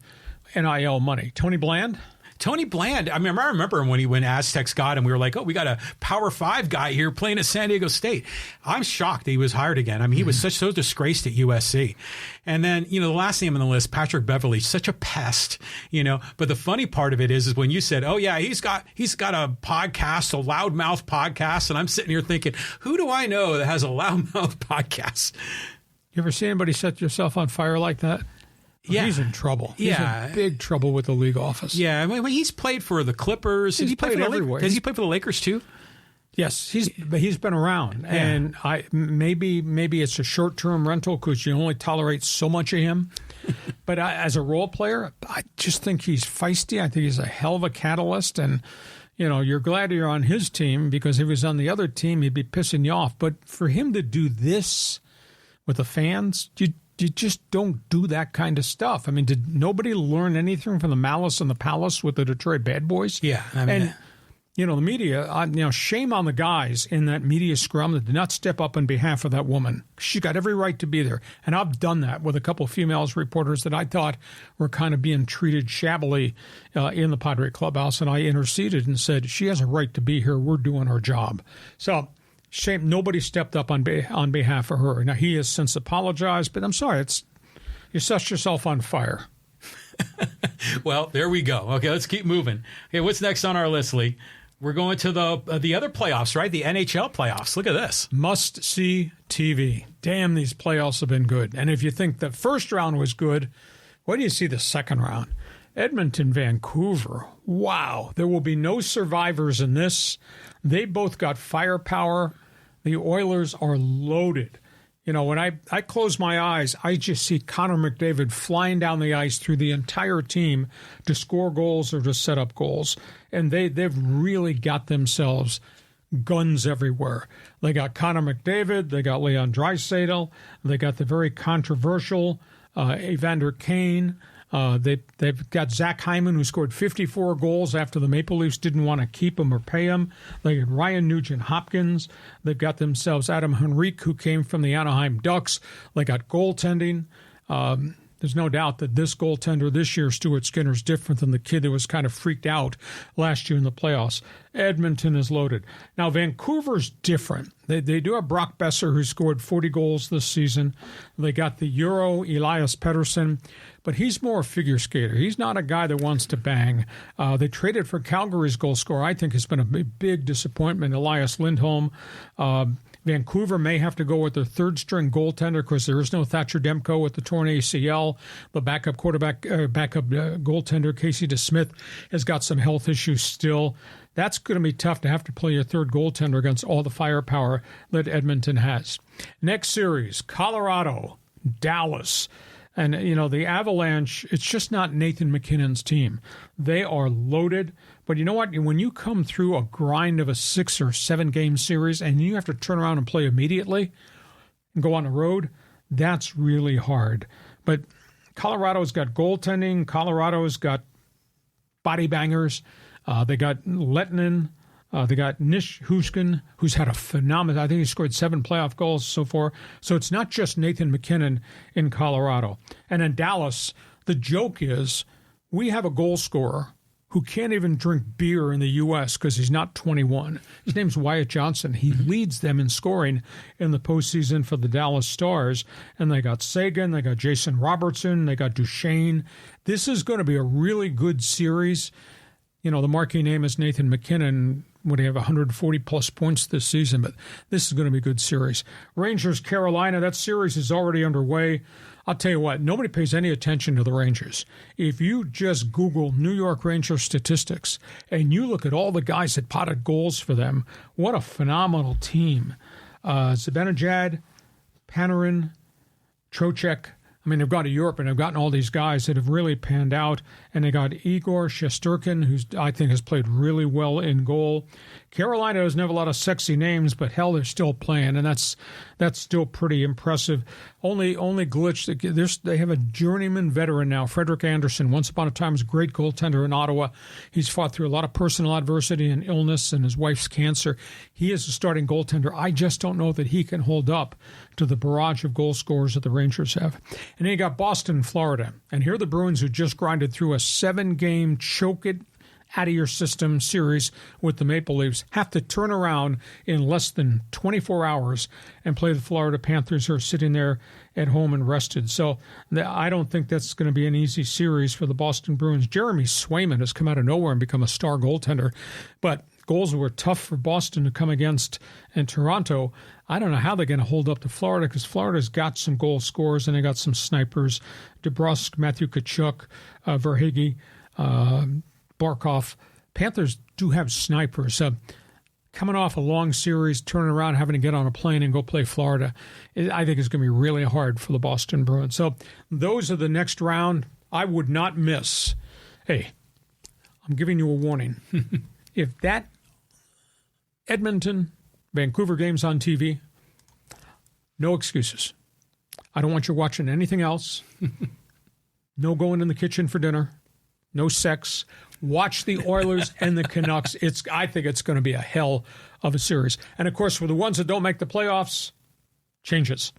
NIL money. Tony Bland? Tony Bland, I remember when Aztecs got him, we were like, oh, we got a Power 5 guy here playing at San Diego State. I'm shocked that he was hired again. I mean, he was so disgraced at USC. And then, you know, the last name on the list, Patrick Beverley, such a pest, you know. But the funny part of it is when you said, oh, yeah, he's got a podcast, a loudmouth podcast. And I'm sitting here thinking, who do I know that has a loudmouth podcast? You ever see anybody set yourself on fire like that? Yeah. He's in trouble. He's in big trouble with the league office. Yeah, I mean, he's played for the Clippers. He's played everywhere. Does he play for the Lakers too? Yes, he's been around, and maybe it's a short-term rental because you only tolerate so much of him. But as a role player, I just think he's feisty. I think he's a hell of a catalyst, and you know, you're glad you're on his team because if he was on the other team, he'd be pissing you off. But for him to do this with the fans, you just don't do that kind of stuff. I mean, did nobody learn anything from the Malice in the Palace with the Detroit Bad Boys? Yeah. I mean, and, you know, the media, shame on the guys in that media scrum that did not step up on behalf of that woman. She got every right to be there. And I've done that with a couple of females reporters that I thought were kind of being treated shabbily in the Padre clubhouse. And I interceded and said, she has a right to be here. We're doing our job. So shame nobody stepped up on behalf of her. Now, he has since apologized, but I'm sorry, you set yourself on fire. Well, there we go. Okay, let's keep moving. Okay, what's next on our list, Lee? We're going to the other playoffs, right? The NHL playoffs. Look at this. Must-see TV. Damn, these playoffs have been good. And if you think the first round was good, what do you see the second round? Edmonton, Vancouver. Wow. There will be no survivors in this. They both got firepower. The Oilers are loaded. You know, when I close my eyes, I just see Connor McDavid flying down the ice through the entire team to score goals or to set up goals. And they've really got themselves guns everywhere. They got Connor McDavid. They got Leon Draisaitl. They got the very controversial Evander Kane. They've got Zach Hyman, who scored 54 goals after the Maple Leafs didn't want to keep him or pay him. They got Ryan Nugent-Hopkins. They've got themselves Adam Henrique, who came from the Anaheim Ducks. They got goaltending. There's no doubt that this goaltender this year, Stuart Skinner, is different than the kid that was kind of freaked out last year in the playoffs. Edmonton is loaded. Now, Vancouver's different. They do have Brock Besser, who scored 40 goals this season. They got the Euro, Elias Pettersson, but he's more a figure skater. He's not a guy that wants to bang. They traded for Calgary's goal scorer. I think has been a big disappointment, Elias Lindholm. Vancouver may have to go with their third-string goaltender because there is no Thatcher Demko with the torn ACL. The backup goaltender, Casey DeSmith, has got some health issues still. That's going to be tough to have to play your third goaltender against all the firepower that Edmonton has. Next series, Colorado, Dallas. And, the Avalanche, it's just not Nathan MacKinnon's team. They are loaded. But you know what? When you come through a grind of a 6 or 7 game series and you have to turn around and play immediately and go on the road, that's really hard. But Colorado's got goaltending. Colorado's got body bangers. They got Lettinen. They got Nish Hushkin, who's had a phenomenal, I think he scored 7 playoff goals so far. So it's not just Nathan MacKinnon in Colorado. And in Dallas, the joke is we have a goal scorer who can't even drink beer in the U.S. because he's not 21. His name's Wyatt Johnson. He leads them in scoring in the postseason for the Dallas Stars. And they got Sagan, they got Jason Robertson, they got Duchesne. This is going to be a really good series. The marquee name is Nathan MacKinnon. Would he have 140-plus points this season? But this is going to be a good series. Rangers, Carolina, that series is already underway. I'll tell you what, nobody pays any attention to the Rangers. If you just Google New York Rangers statistics and you look at all the guys that potted goals for them, what a phenomenal team. Zibanejad, Panarin, Trocheck. I mean, they've gone to Europe and they've gotten all these guys that have really panned out. And they got Igor Shesterkin, who I think has played really well in goal. Carolina doesn't have a lot of sexy names, but hell, they're still playing, and that's still pretty impressive. Only glitch, they have a journeyman veteran now, Frederick Anderson. Once upon a time was a great goaltender in Ottawa. He's fought through a lot of personal adversity and illness and his wife's cancer. He is a starting goaltender. I just don't know that he can hold up to the barrage of goal scorers that the Rangers have. And then you got Boston, Florida. And here are the Bruins who just grinded through a 7-game choke it out of your system series with the Maple Leafs, have to turn around in less than 24 hours and play the Florida Panthers, who are sitting there at home and rested. So I don't think that's going to be an easy series for the Boston Bruins. Jeremy Swayman has come out of nowhere and become a star goaltender, but goals were tough for Boston to come against in Toronto. I don't know how they're going to hold up to Florida, because Florida's got some goal scorers and they got some snipers. DeBrusk, Matthew Tkachuk, Verhaeghe, Barkov. Panthers do have snipers. Coming off a long series, turning around, having to get on a plane and go play Florida, I think it's going to be really hard for the Boston Bruins. So those are the next round. I would not miss. Hey, I'm giving you a warning. If that Edmonton, Vancouver game's on TV, no excuses. I don't want you watching anything else. No going in the kitchen for dinner. No sex. Watch the Oilers and the Canucks. I think it's going to be a hell of a series. And, of course, for the ones that don't make the playoffs, changes.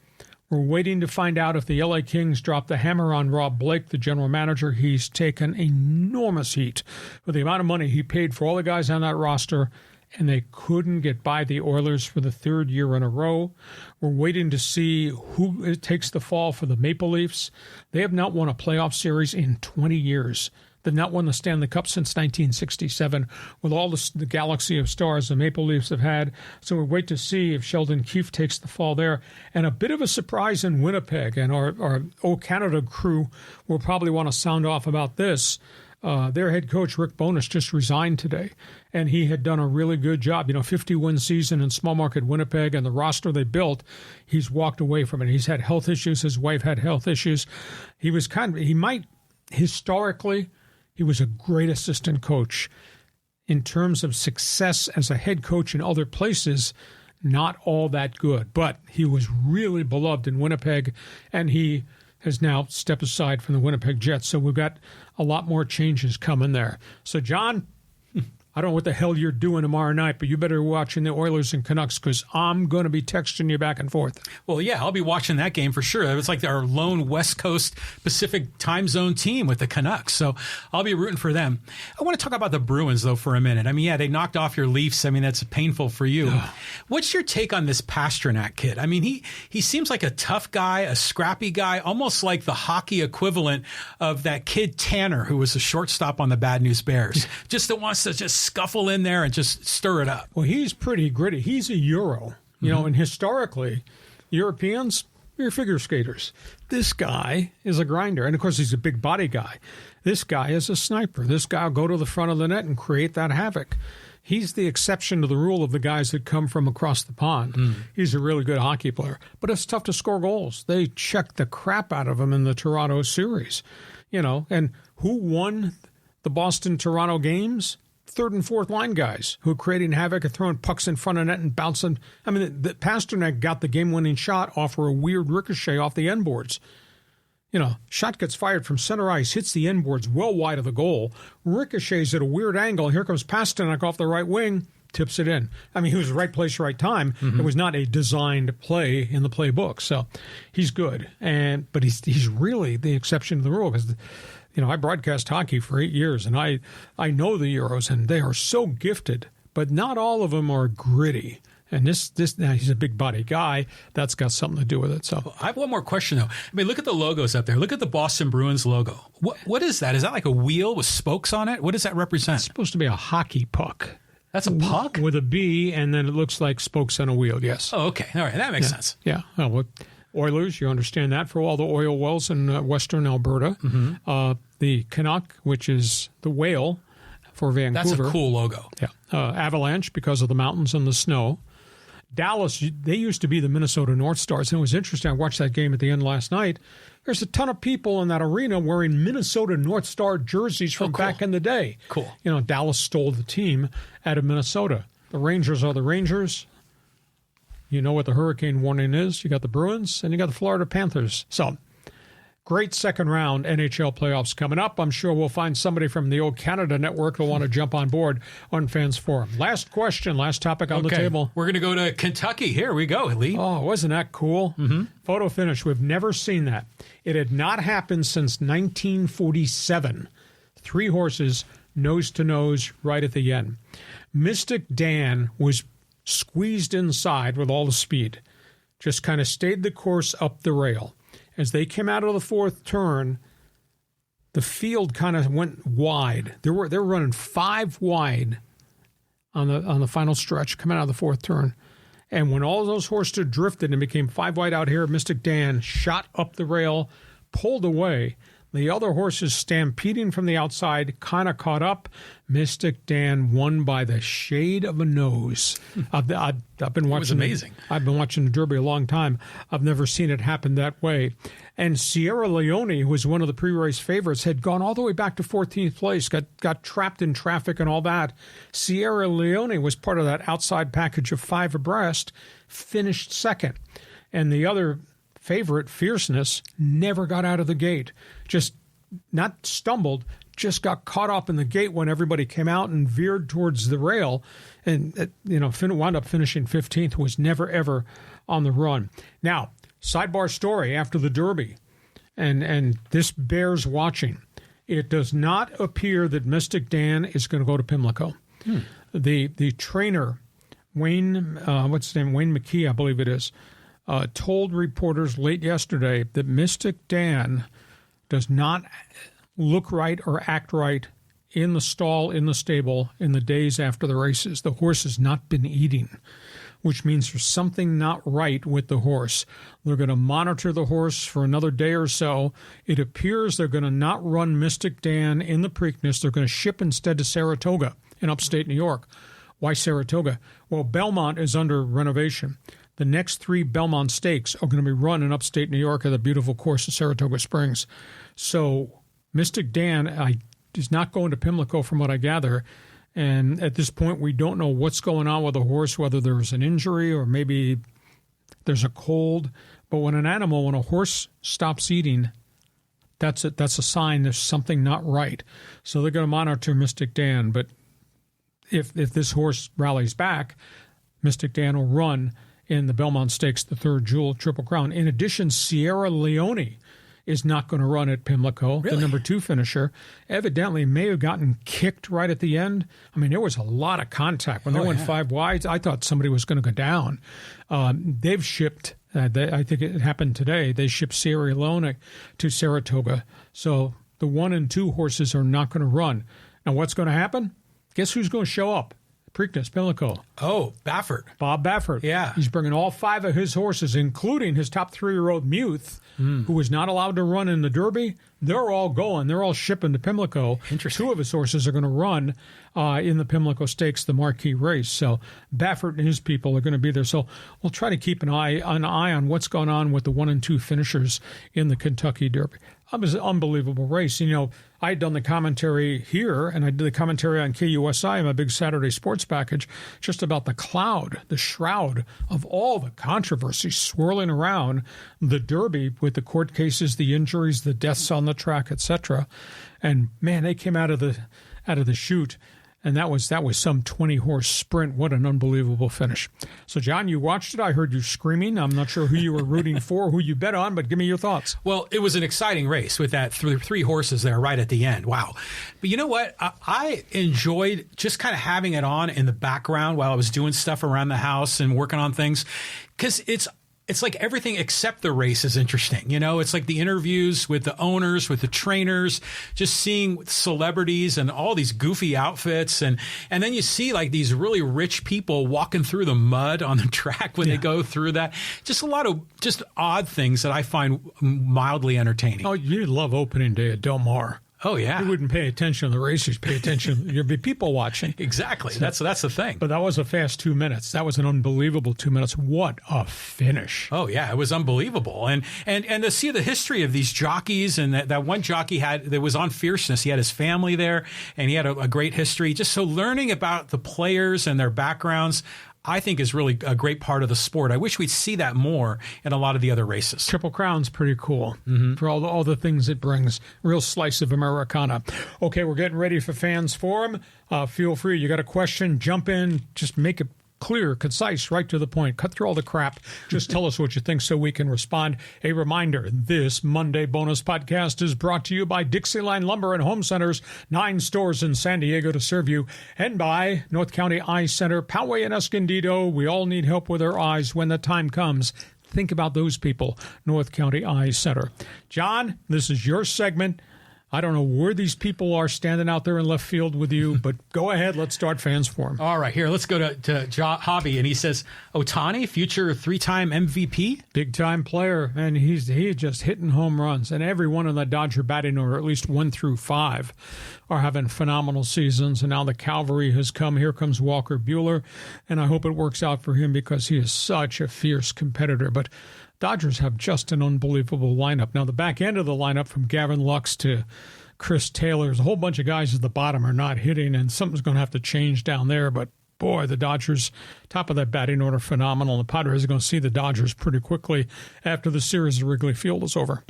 We're waiting to find out if the LA Kings drop the hammer on Rob Blake, the general manager. He's taken enormous heat for the amount of money he paid for all the guys on that roster, and they couldn't get by the Oilers for the 3rd year in a row. We're waiting to see who takes the fall for the Maple Leafs. They have not won a playoff series in 20 years. They've not won the Stanley Cup since 1967 with all the galaxy of stars the Maple Leafs have had. So we'll wait to see if Sheldon Keefe takes the fall there. And a bit of a surprise in Winnipeg, and our O Canada crew will probably want to sound off about this. Their head coach, Rick Bowness, just resigned today, and he had done a really good job. 50-win season in small market Winnipeg, and the roster they built, he's walked away from it. He's had health issues. His wife had health issues. Historically, he was a great assistant coach. In terms of success as a head coach in other places, not all that good. But he was really beloved in Winnipeg, and he has now stepped aside from the Winnipeg Jets. So we've got a lot more changes coming there. So, John, I don't know what the hell you're doing tomorrow night, but you better be watching the Oilers and Canucks, because I'm going to be texting you back and forth. Well, yeah, I'll be watching that game for sure. It's like our lone West Coast Pacific time zone team with the Canucks, so I'll be rooting for them. I want to talk about the Bruins, though, for a minute. I mean, yeah, they knocked off your Leafs. I mean, that's painful for you. What's your take on this Pasternak kid? I mean, he seems like a tough guy, a scrappy guy, almost like the hockey equivalent of that kid Tanner, who was a shortstop on the Bad News Bears. Just that wants to just scuffle in there and just stir it up. Well, he's pretty gritty. He's a Euro, and historically, Europeans, they're figure skaters. This guy is a grinder. And, of course, he's a big body guy. This guy is a sniper. This guy will go to the front of the net and create that havoc. He's the exception to the rule of the guys that come from across the pond. He's a really good hockey player, but it's tough to score goals. They checked the crap out of him in the Toronto series, and who won the Boston-Toronto games? Third and fourth line guys who are creating havoc and throwing pucks in front of net and bouncing. I mean, the Pasternak got the game-winning shot off for a weird ricochet off the end boards. Shot gets fired from center ice, hits the end boards well wide of the goal, ricochets at a weird angle. Here comes Pasternak off the right wing, tips it in. I mean, he was right place, right time. It was not a designed play in the playbook. So he's good, but he's really the exception to the rule because I broadcast hockey for 8 years, and I know the Euros, and they are so gifted, but not all of them are gritty. And this now he's a big body guy. That's got something to do with it. So I have one more question, though. I mean, look at the logos up there. Look at the Boston Bruins logo. What is that? Is that like a wheel with spokes on it? What does that represent? It's supposed to be a hockey puck. That's a puck? With a B, and then it looks like spokes on a wheel, yes. Oh, okay. All right. That makes sense. Yeah. Oilers, you understand that, for all the oil wells in western Alberta. The Canuck, which is the whale for Vancouver. That's a cool logo. Yeah. Avalanche, because of the mountains and the snow. Dallas, they used to be the Minnesota North Stars, and it was interesting. I watched that game at the end last night. There's a ton of people in that arena wearing Minnesota North Star jerseys from back in the day. Cool. Dallas stole the team out of Minnesota. The Rangers are the Rangers. You know what the hurricane warning is. You got the Bruins, and you got the Florida Panthers. So, great second round NHL playoffs coming up. I'm sure we'll find somebody from the old Canada network who'll want to jump on board on Fans Forum. Last question, last topic on the table. We're going to go to Kentucky. Here we go, Lee. Oh, wasn't that cool? Photo finish. We've never seen that. It had not happened since 1947. 3 horses, nose to nose, right at the end. Mystic Dan was squeezed inside with all the speed. Just kind of stayed the course up the rail. As they came out of the fourth turn, the field kind of went wide. They were running 5 wide on the final stretch, coming out of the fourth turn. And when all those horses drifted and became 5 wide out here, Mystic Dan shot up the rail, pulled away. The other horses stampeding from the outside, kind of caught up. Mystic Dan won by the shade of a nose. I've been watching. It was amazing. I've been watching the Derby a long time. I've never seen it happen that way. And Sierra Leone, who was one of the pre-race favorites, had gone all the way back to 14th place, got trapped in traffic and all that. Sierra Leone was part of that outside package of 5 abreast, finished second. And the other favorite, Fierceness, never got out of the gate. Just not stumbled, just got caught up in the gate when everybody came out and veered towards the rail, and wound up finishing 15th. Was never ever on the run. Now, sidebar story after the Derby, and this bears watching. It does not appear that Mystic Dan is going to go to Pimlico. The trainer, Wayne McKee, I believe it is, told reporters late yesterday that Mystic Dan does not look right or act right in the stall, in the stable, in the days after the races. The horse has not been eating, which means there's something not right with the horse. They're going to monitor the horse for another day or so. It appears they're going to not run Mystic Dan in the Preakness. They're going to ship instead to Saratoga in upstate New York. Why Saratoga? Well, Belmont is under renovation. The next 3 Belmont Stakes are going to be run in upstate New York at the beautiful course of Saratoga Springs. So Mystic Dan is not going to Pimlico from what I gather. And at this point, we don't know what's going on with the horse, whether there's an injury or maybe there's a cold. But when a horse stops eating, that's a sign there's something not right. So they're going to monitor Mystic Dan. But if this horse rallies back, Mystic Dan will run in the Belmont Stakes, the 3rd Jewel Triple Crown. In addition, Sierra Leone is not going to run at Pimlico, the number 2 finisher. Evidently may have gotten kicked right at the end. I mean, there was a lot of contact. When they went 5 wide, I thought somebody was going to go down. They've shipped, I think it happened today, they shipped Sierra Leone to Saratoga. So the 1 and 2 horses are not going to run. Now, what's going to happen? Guess who's going to show up? Preakness, Pimlico. Oh, Baffert. Bob Baffert. Yeah. He's bringing all 5 of his horses, including his top 3-year-old Muth, who was not allowed to run in the Derby. They're all going. They're all shipping to Pimlico. Interesting. 2 of his horses are going to run in the Pimlico Stakes, the marquee race. So Baffert and his people are going to be there. So we'll try to keep an eye on what's going on with the 1 and 2 finishers in the Kentucky Derby. It was an unbelievable race. You know, I had done the commentary here, and I did the commentary on KUSI in my big Saturday sports package, just about the cloud, the shroud of all the controversy swirling around the Derby with the court cases, the injuries, the deaths on the track, etc. And man, they came out of the chute, and that was some 20-horse sprint. What an unbelievable finish. So, John, you watched it. I heard you screaming. I'm not sure who you were rooting for, who you bet on, but give me your thoughts. Well, it was an exciting race with that 3 horses there right at the end. Wow. But you know what? I enjoyed just kind of having it on in the background while I was doing stuff around the house and working on things, because it's like everything except the race is interesting. You know, it's like the interviews with the owners, with the trainers, just seeing celebrities and all these goofy outfits. And then you see like these really rich people walking through the mud on the track when they go through that. Just a lot of just odd things that I find mildly entertaining. Oh, you love opening day at Del Mar. Oh, yeah. You wouldn't pay attention to the racers, pay attention. You'd be people watching. Exactly. That's the thing. But that was a fast 2 minutes. That was an unbelievable 2 minutes. What a finish. Oh, yeah. It was unbelievable. And to see the history of these jockeys, and that one jockey that was on Fierceness. He had his family there, and he had a great history. Just so learning about the players and their backgrounds, I think is really a great part of the sport. I wish we'd see that more in a lot of the other races. Triple Crown's pretty cool for all the things it brings. Real slice of Americana. Okay, we're getting ready for Fans Forum. Feel free. You got a question, jump in. Just make it clear, concise, right to the point. Cut through all the crap. Just tell us what you think so we can respond. A reminder, this Monday bonus podcast is brought to you by DIXIELINE Lumber and Home Centers, 9 stores in San Diego to serve you, and by North County Eye Center, Poway and Escondido. We all need help with our eyes when the time comes. Think about those people, North County Eye Center. John, this is your segment. I don't know where these people are standing out there in left field with you, but go ahead. Let's start Fans Forum. All right, here, let's go to Hobby, and he says, Ohtani, future 3-time MVP? Big-time player, and he's just hitting home runs. And every one in the Dodger batting order, at least 1 through 5, are having phenomenal seasons. And now the cavalry has come. Here comes Walker Buehler, and I hope it works out for him because he is such a fierce competitor. But Dodgers have just an unbelievable lineup. Now, the back end of the lineup from Gavin Lux to Chris Taylor, there's a whole bunch of guys at the bottom are not hitting, and something's going to have to change down there. But, boy, the Dodgers, top of that batting order, phenomenal. The Padres are going to see the Dodgers pretty quickly after the series at Wrigley Field is over.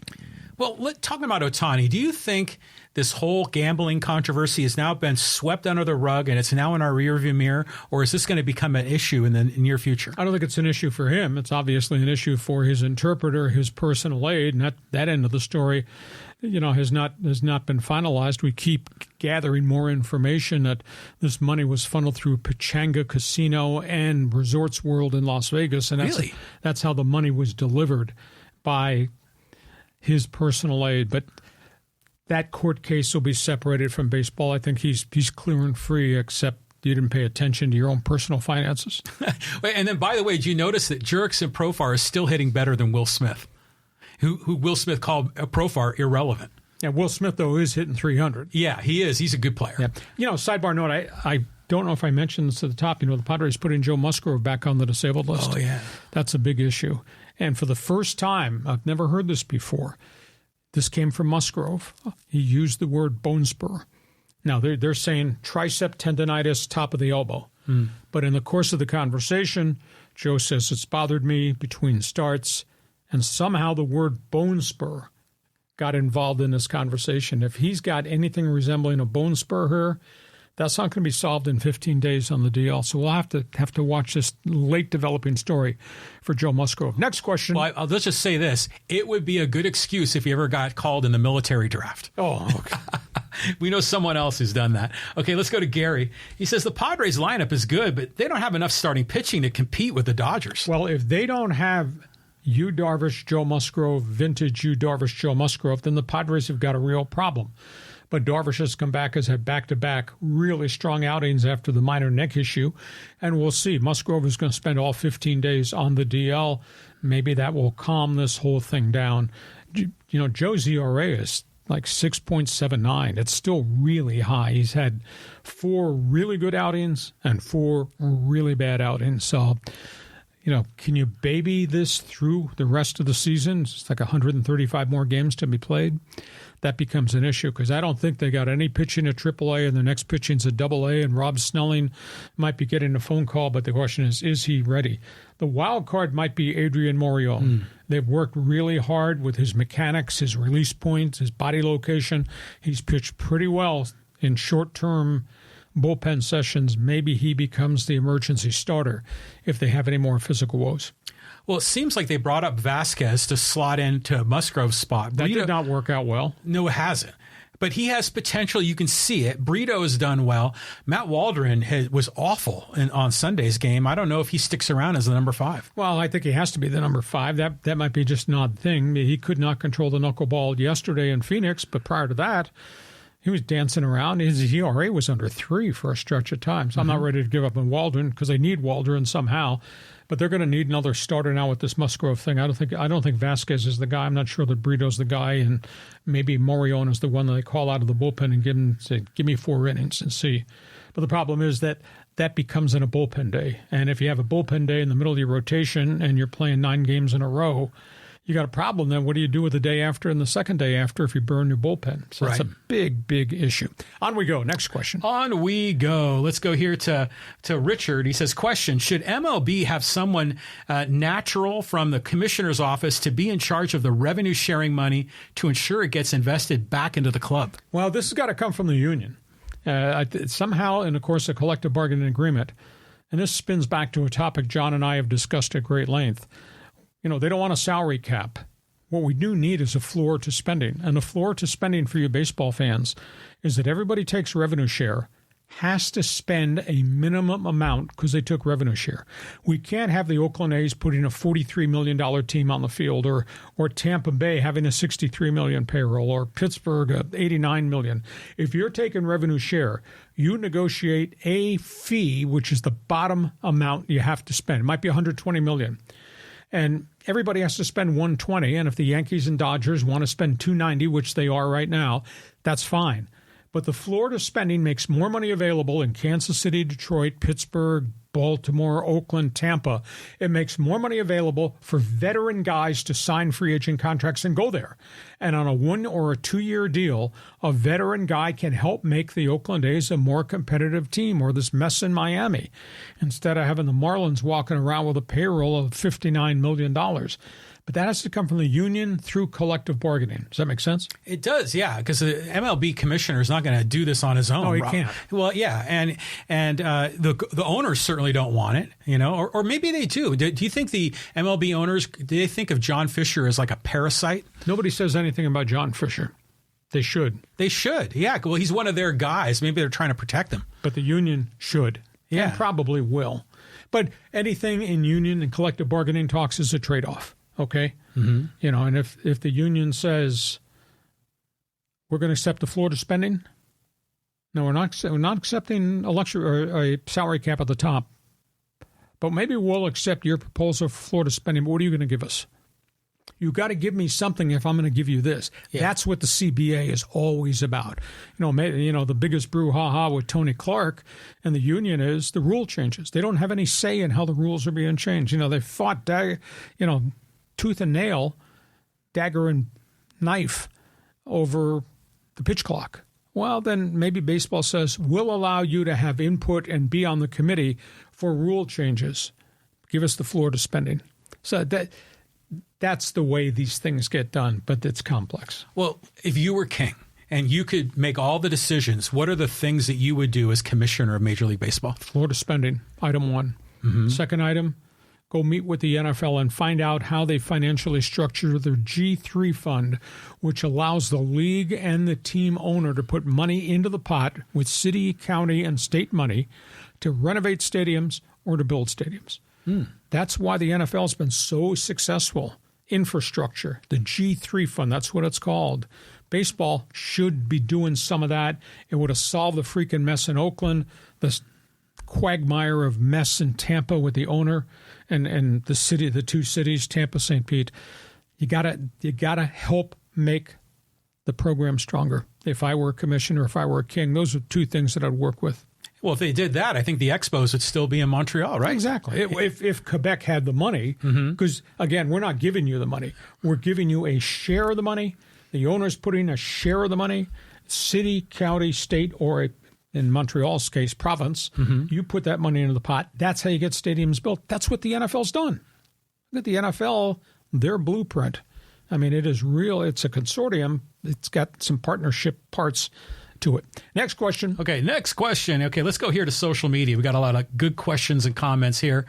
Well, talking about Ohtani, do you think this whole gambling controversy has now been swept under the rug and it's now in our rearview mirror, or is this going to become an issue in the near future? I don't think it's an issue for him. It's obviously an issue for his interpreter, his personal aide, and that end of the story, has not been finalized. We keep gathering more information that this money was funneled through Pechanga Casino and Resorts World in Las Vegas, and that's how the money was delivered by his personal aide. But that court case will be separated from baseball. I think he's clear and free, except you didn't pay attention to your own personal finances. And then, by the way, did you notice that Jurickson Profar is still hitting better than Will Smith, who Will Smith called Profar irrelevant? Yeah, Will Smith, though, is hitting 300. Yeah, he is. He's a good player. Yeah. Sidebar note, I don't know if I mentioned this at the top. The Padres put in Joe Musgrove back on the disabled list. Oh, yeah. That's a big issue. And for the first time, I've never heard this before, this came from Musgrove. He used the word bone spur. Now, they're saying tricep tendonitis, top of the elbow. But in the course of the conversation, Joe says, it's bothered me between starts, and somehow the word bone spur got involved in this conversation. If he's got anything resembling a bone spur here, that's not going to be solved in 15 days on the DL. So we'll have to watch this late developing story for Joe Musgrove. Next question. Well, let's just say this. It would be a good excuse if he ever got called in the military draft. Oh, okay. We know someone else who's done that. Okay, let's go to Gary. He says the Padres lineup is good, but they don't have enough starting pitching to compete with the Dodgers. Well, if they don't have Yu Darvish, Joe Musgrove, vintage Yu Darvish, Joe Musgrove, then the Padres have got a real problem. But Darvish has come back, has had back-to-back really strong outings after the minor neck issue. And we'll see. Musgrove is going to spend all 15 days on the DL. Maybe that will calm this whole thing down. Joe's ERA is like 6.79. It's still really high. He's had 4 really good outings and 4 really bad outings. So, can you baby this through the rest of the season? It's like 135 more games to be played. That becomes an issue because I don't think they got any pitching at AAA and the next pitching's at AA, and Rob Snelling might be getting a phone call, but the question is he ready? The wild card might be Adrian Morejon. They've worked really hard with his mechanics, his release points, his body location. He's pitched pretty well in short-term bullpen sessions. Maybe he becomes the emergency starter if they have any more physical woes. Well, it seems like they brought up Vasquez to slot into Musgrove's spot. That did not work out well. No, it hasn't. But he has potential. You can see it. Brito has done well. Matt Waldron was awful on Sunday's game. I don't know if he sticks around as the number 5. Well, I think he has to be the number 5. That might be just an odd thing. He could not control the knuckleball yesterday in Phoenix, but prior to that, he was dancing around. His ERA was under 3 for a stretch of time. So I'm not ready to give up on Waldron because they need Waldron somehow. But they're going to need another starter now with this Musgrove thing. I don't think Vasquez is the guy. I'm not sure that Brito's the guy, and maybe Morejon is the one that they call out of the bullpen and give me 4 innings and see. But the problem is that becomes in a bullpen day. And if you have a bullpen day in the middle of your rotation and you're playing 9 games in a row, you got a problem then. What do you do with the day after and the second day after if you burn your bullpen? So That's a big, big issue. On we go. Next question. On we go. Let's go here to Richard. He says, question, should MLB have someone natural from the commissioner's office to be in charge of the revenue sharing money to ensure it gets invested back into the club? Well, this has got to come from the union. Somehow, in, of course, a collective bargaining agreement, and this spins back to a topic John and I have discussed at great length. They don't want a salary cap. What we do need is a floor to spending. And the floor to spending for you baseball fans is that everybody takes revenue share, has to spend a minimum amount because they took revenue share. We can't have the Oakland A's putting a $43 million team on the field or Tampa Bay having a $63 million payroll or Pittsburgh a $89 million. If you're taking revenue share, you negotiate a fee, which is the bottom amount you have to spend. It might be $120 million. And everybody has to spend $120, and if the Yankees and Dodgers want to spend $290, which they are right now, that's fine. But the Florida spending makes more money available in Kansas City, Detroit, Pittsburgh, Baltimore, Oakland, Tampa. It makes more money available for veteran guys to sign free agent contracts and go there. And on a 1 or a 2-year deal, a veteran guy can help make the Oakland A's a more competitive team, or this mess in Miami, instead of having the Marlins walking around with a payroll of $59 million. But that has to come from the union through collective bargaining. Does that make sense? It does, yeah, because the MLB commissioner is not going to do this on his own. No, he can't. Well, yeah, and the owners certainly don't want it, or maybe they do. Do you think the MLB owners, do they think of John Fisher as like a parasite? Nobody says anything about John Fisher. They should. They should, yeah. Well, he's one of their guys. Maybe they're trying to protect him. But the union should, and probably will. But anything in union and collective bargaining talks is a trade-off. Okay, and if the union says we're going to accept the floor to spending, no, we're not accepting a luxury or a salary cap at the top, but maybe we'll accept your proposal for floor to spending. But what are you going to give us? You got to give me something if I'm going to give you this. Yeah. That's what the CBA is always about. The biggest brouhaha with Tony Clark and the union is the rule changes. They don't have any say in how the rules are being changed. They fought, tooth and nail, dagger and knife over the pitch clock. Well, then maybe baseball says, we'll allow you to have input and be on the committee for rule changes. Give us the floor to spending. So that's the way these things get done, but it's complex. Well, if you were king and you could make all the decisions, what are the things that you would do as commissioner of Major League Baseball? Floor to spending, item 1. Second item, go meet with the NFL and find out how they financially structure their G3 fund, which allows the league and the team owner to put money into the pot with city, county, and state money to renovate stadiums or to build stadiums. That's why the NFL has been so successful. Infrastructure, the G3 fund, that's what it's called. Baseball should be doing some of that. It would have solved the freaking mess in Oakland, this quagmire of mess in Tampa with the owner and the two cities, Tampa, St. Pete. You gotta help make the program stronger. If I were a commissioner, if I were a king, those are two things that I'd work with. Well, if they did that, I think the Expos would still be in Montreal, right? Exactly. If Quebec had the money, because, again, we're not giving you the money. We're giving you a share of the money. The owner's putting a share of the money. City, county, state, or in Montreal's case, province, you put that money into the pot. That's how you get stadiums built. That's what the NFL's done. Look at the NFL, their blueprint. I mean, it is real. It's a consortium. It's got some partnership parts to it. Next question. Okay, next question. Okay, let's go here to social media. We got a lot of good questions and comments here.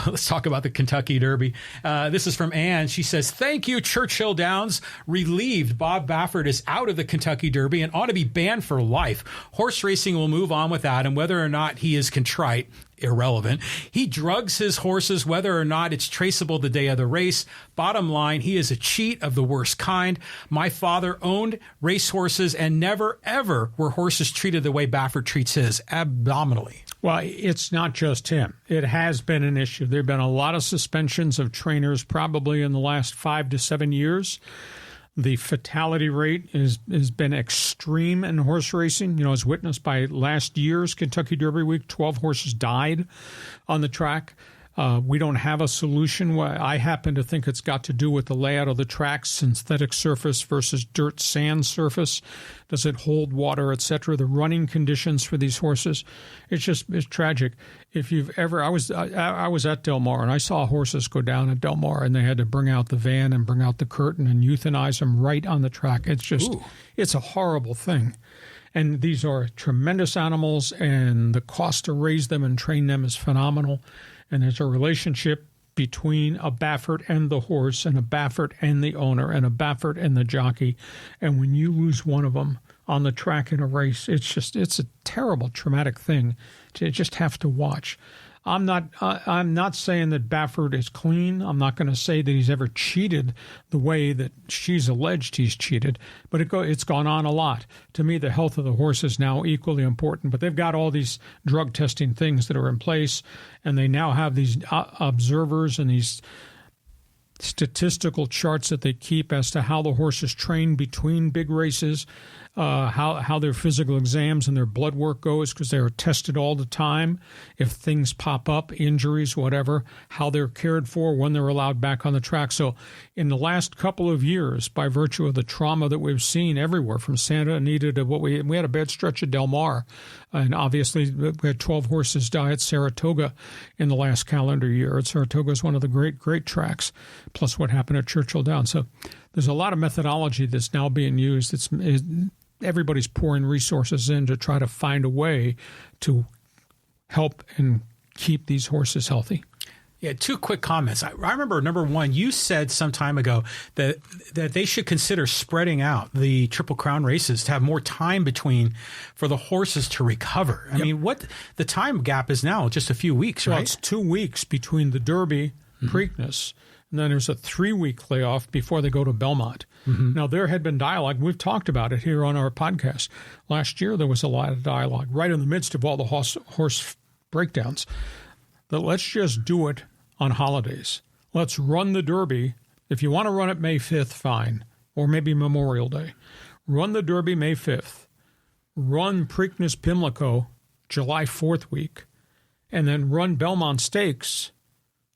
Let's talk about the Kentucky Derby. This is from Ann. She says, thank you, Churchill Downs. Relieved Bob Baffert is out of the Kentucky Derby and ought to be banned for life. Horse racing will move on without him, whether or not he is contrite. Irrelevant. He drugs his horses, whether or not it's traceable the day of the race. Bottom line, he is a cheat of the worst kind. My father owned racehorses, and never, ever were horses treated the way Baffert treats his, abominably. Well, it's not just him. It has been an issue. There have been a lot of suspensions of trainers probably in the last 5 to 7 years. The fatality rate has been extreme in horse racing. You know, as witnessed by last year's Kentucky Derby week, 12 horses died on the track. We don't have a solution. I happen to think it's got to do with the layout of the track, synthetic surface versus dirt sand surface. Does it hold water, etc.? The running conditions for these horses, it's tragic. If you've ever, I was at Del Mar and I saw horses go down at Del Mar and they had to bring out the van and bring out the curtain and euthanize them right on the track. It's just, It's a horrible thing. And these are tremendous animals, and the cost to raise them and train them is phenomenal. And there's a relationship between a Baffert and the horse, and a Baffert and the owner, and a Baffert and the jockey. And when you lose one of them on the track in a race, it's a terrible, traumatic thing to just have to watch. I'm not saying that Baffert is clean. I'm not going to say that he's ever cheated the way that she's alleged he's cheated, but it's gone on a lot. To me, the health of the horse is now equally important, but they've got all these drug testing things that are in place, and they now have these observers and these statistical charts that they keep as to how the horse is trained between big races, how their physical exams and their blood work goes, because they are tested all the time. If things pop up, injuries, whatever, how they're cared for, when they're allowed back on the track. So in the last couple of years, by virtue of the trauma that we've seen everywhere, from Santa Anita to what we had a bad stretch at Del Mar, and obviously we had 12 horses die at Saratoga in the last calendar year. And Saratoga is one of the great tracks, plus what happened at Churchill Downs. So there's a lot of methodology that's now being used. Everybody's pouring resources in to try to find a way to help and keep these horses healthy. Yeah, two quick comments. I remember, number one, you said some time ago that they should consider spreading out the Triple Crown races to have more time between for the horses to recover. I mean, what the time gap is now, just a few weeks, right? Well, it's 2 weeks between the Derby, Preakness, and then there's a 3-week layoff before they go to Belmont. Now, there had been dialogue. We've talked about it here on our podcast. Last year, there was a lot of dialogue right in the midst of all the horse breakdowns. That let's just do it on holidays. Let's run the Derby. If you want to run it May 5th, fine, or maybe Memorial Day. Run the Derby May 5th. Run Preakness Pimlico July 4th week, and then run Belmont Stakes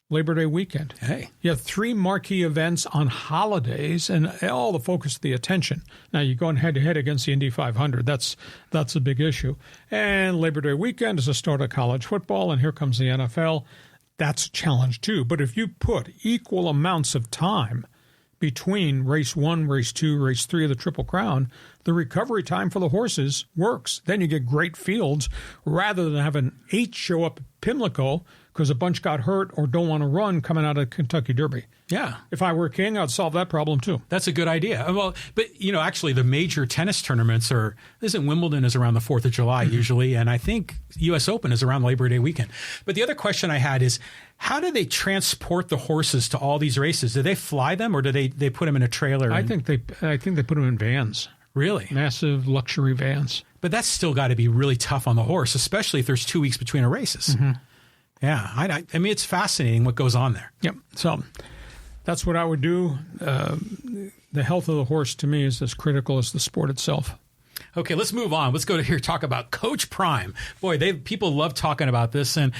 Labor Day weekend. Hey. You have 3 marquee events on holidays and all the focus of the attention. Now, you're going head-to-head against the Indy 500. That's a big issue. And Labor Day weekend is the start of college football, and here comes the NFL. That's a challenge, too. But if you put equal amounts of time between race 1, race 2, race 3 of the Triple Crown, the recovery time for the horses works. Then you get great fields rather than having 8 show up at Pimlico because a bunch got hurt or don't want to run coming out of Kentucky Derby. Yeah. If I were king, I'd solve that problem too. That's a good idea. Well, but, actually the major tennis tournaments Wimbledon is around the 4th of July usually, and I think U.S. Open is around Labor Day weekend. But the other question I had is, how do they transport the horses to all these races? Do they fly them or do they put them in a trailer? I think they put them in vans. Really? Massive luxury vans. But that's still got to be really tough on the horse, especially if there's 2 weeks between races. Mm-hmm. Yeah, I mean, it's fascinating what goes on there. Yep. So that's what I would do. The health of the horse, to me, is as critical as the sport itself. Okay, let's move on. Let's go to here talk about Coach Prime. Boy, people love talking about this. And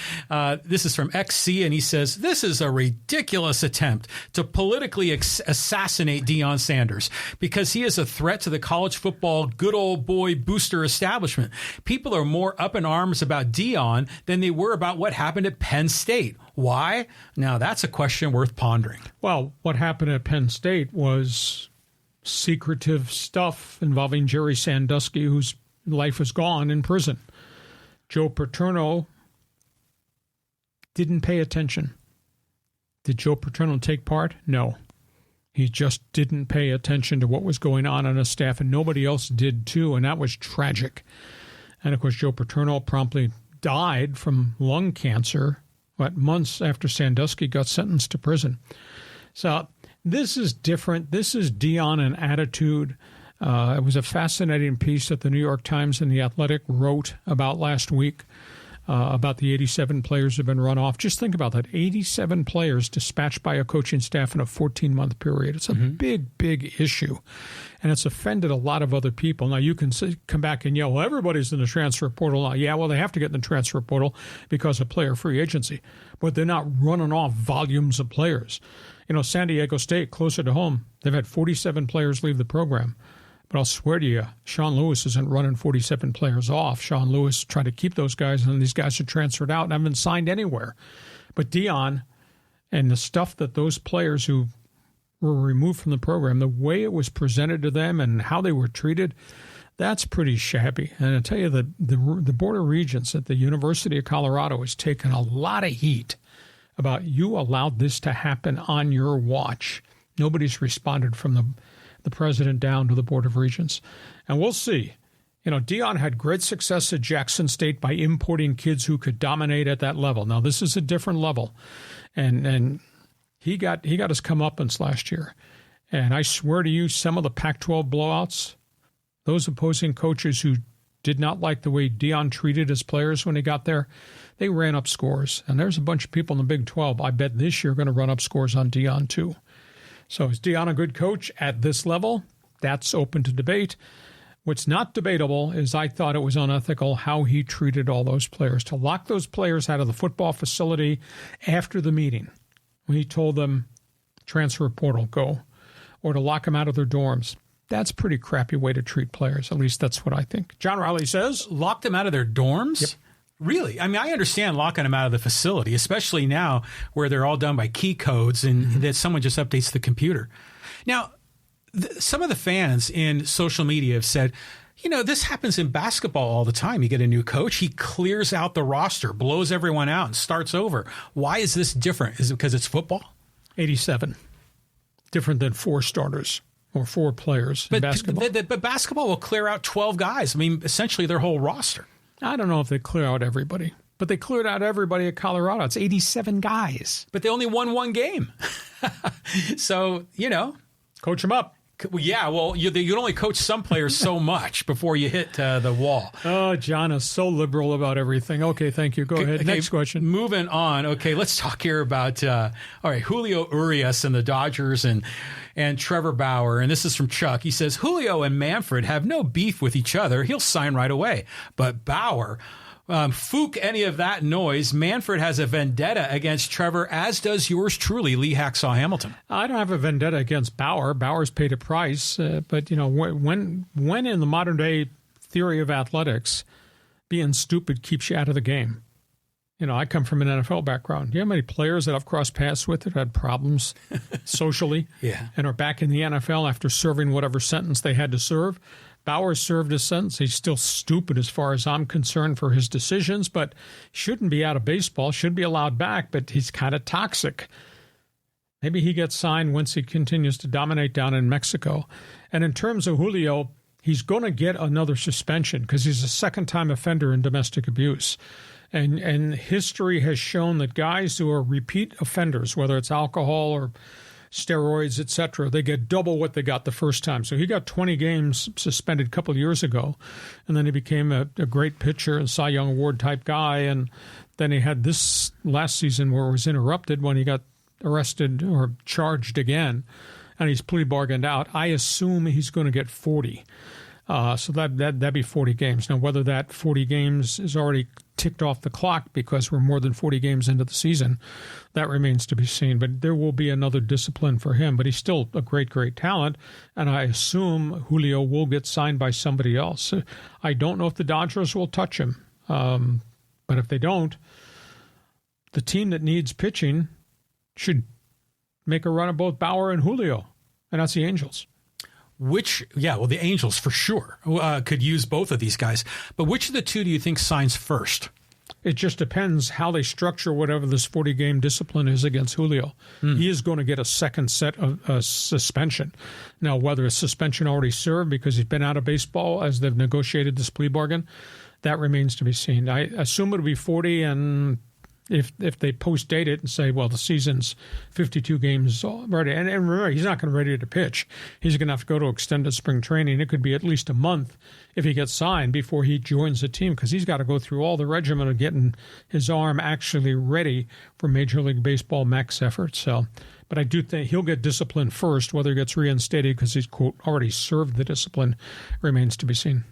this is from XC, and he says, this is a ridiculous attempt to politically assassinate Deion Sanders because he is a threat to the college football good old boy booster establishment. People are more up in arms about Deion than they were about what happened at Penn State. Why? Now, that's a question worth pondering. Well, what happened at Penn State was secretive stuff involving Jerry Sandusky, whose life is gone in prison. Joe Paterno didn't pay attention. Did Joe Paterno take part? No. He just didn't pay attention to what was going on his staff, and nobody else did too, and that was tragic. And, of course, Joe Paterno promptly died from lung cancer, months after Sandusky got sentenced to prison. So this is different. This is Deion and attitude. It was a fascinating piece that the New York Times and The Athletic wrote about last week about the 87 players who have been run off. Just think about that. 87 players dispatched by a coaching staff in a 14-month period. It's a big, big issue, and it's offended a lot of other people. Now, you can come back and yell, well, everybody's in the transfer portal now. Yeah, well, they have to get in the transfer portal because of player free agency, but they're not running off volumes of players. You know, San Diego State, closer to home, they've had 47 players leave the program. But I'll swear to you, Sean Lewis isn't running 47 players off. Sean Lewis tried to keep those guys, and these guys are transferred out and haven't been signed anywhere. But Deion and the stuff that those players who were removed from the program, the way it was presented to them and how they were treated, that's pretty shabby. And I tell you, the Board of Regents at the University of Colorado has taken a lot of heat about you allowed this to happen on your watch. Nobody's responded from the president down to the Board of Regents. And we'll see. You know, Deion had great success at Jackson State by importing kids who could dominate at that level. Now, this is a different level. And he got his comeuppance last year. And I swear to you, some of the Pac-12 blowouts, those opposing coaches who did not like the way Deion treated his players when he got there, they ran up scores. And there's a bunch of people in the Big 12, I bet this year, are going to run up scores on Deion too. So is Deion a good coach at this level? That's open to debate. What's not debatable is I thought it was unethical how he treated all those players. To lock those players out of the football facility after the meeting when he told them, transfer portal, go, or to lock them out of their dorms. That's a pretty crappy way to treat players. At least that's what I think. John Riley says. Lock them out of their dorms? Yep. Really? I mean, I understand locking them out of the facility, especially now where they're all done by key codes and that someone just updates the computer. Now, some of the fans in social media have said, you know, this happens in basketball all the time. You get a new coach, he clears out the roster, blows everyone out, and starts over. Why is this different? Is it because it's football? 87. Different than 4 starters or 4 players in basketball. But basketball will clear out 12 guys. I mean, essentially their whole roster. I don't know if they clear out everybody, but they cleared out everybody at Colorado. It's 87 guys. But they only won 1 game. So, you know. Coach them up. Well, yeah, well, you can only coach some players so much before you hit the wall. Oh, John is so liberal about everything. Okay, thank you. Go ahead. Okay, next question. Moving on. Okay, let's talk here about, all right, Julio Urias and the Dodgers and Trevor Bauer. And this is from Chuck. He says, Julio and Manfred have no beef with each other. He'll sign right away. But Bauer, fook any of that noise. Manfred has a vendetta against Trevor, as does yours truly, Lee Hacksaw Hamilton. I don't have a vendetta against Bauer. Bauer's paid a price. But, you know, when in the modern day theory of athletics, being stupid keeps you out of the game. You know, I come from an NFL background. Do you know how many players that I've crossed paths with that had problems socially and are back in the NFL after serving whatever sentence they had to serve? Bauer served his sentence. He's still stupid as far as I'm concerned for his decisions, but shouldn't be out of baseball, should be allowed back, but he's kind of toxic. Maybe he gets signed once he continues to dominate down in Mexico. And in terms of Julio, he's going to get another suspension because he's a second-time offender in domestic abuse. And history has shown that guys who are repeat offenders, whether it's alcohol or steroids, etc. They get double what they got the first time. So he got 20 games suspended a couple of years ago, and then he became a great pitcher and Cy Young Award type guy. And then he had this last season where it was interrupted when he got arrested or charged again, and he's plea bargained out. I assume he's going to get 40. So that'd be 40 games. Now, whether that 40 games is already ticked off the clock because we're more than 40 games into the season, that remains to be seen. But there will be another discipline for him. But he's still a great, great talent, and I assume Julio will get signed by somebody else. I don't know if the Dodgers will touch him, but if they don't, the team that needs pitching should make a run at both Bauer and Julio, and that's the Angels. The Angels for sure could use both of these guys. But which of the two do you think signs first? It just depends how they structure whatever this 40-game discipline is against Julio. He is going to get a second set of suspension. Now, whether a suspension already served because he's been out of baseball as they've negotiated this plea bargain, that remains to be seen. I assume it'll be 40, and if they post-date it and say, well, the season's 52 games already, and remember, he's not going to be ready to pitch. He's going to have to go to extended spring training. It could be at least a month if he gets signed before he joins the team, because he's got to go through all the regimen of getting his arm actually ready for Major League Baseball max effort. So, but I do think he'll get disciplined first. Whether he gets reinstated because he's, quote, already served the discipline remains to be seen.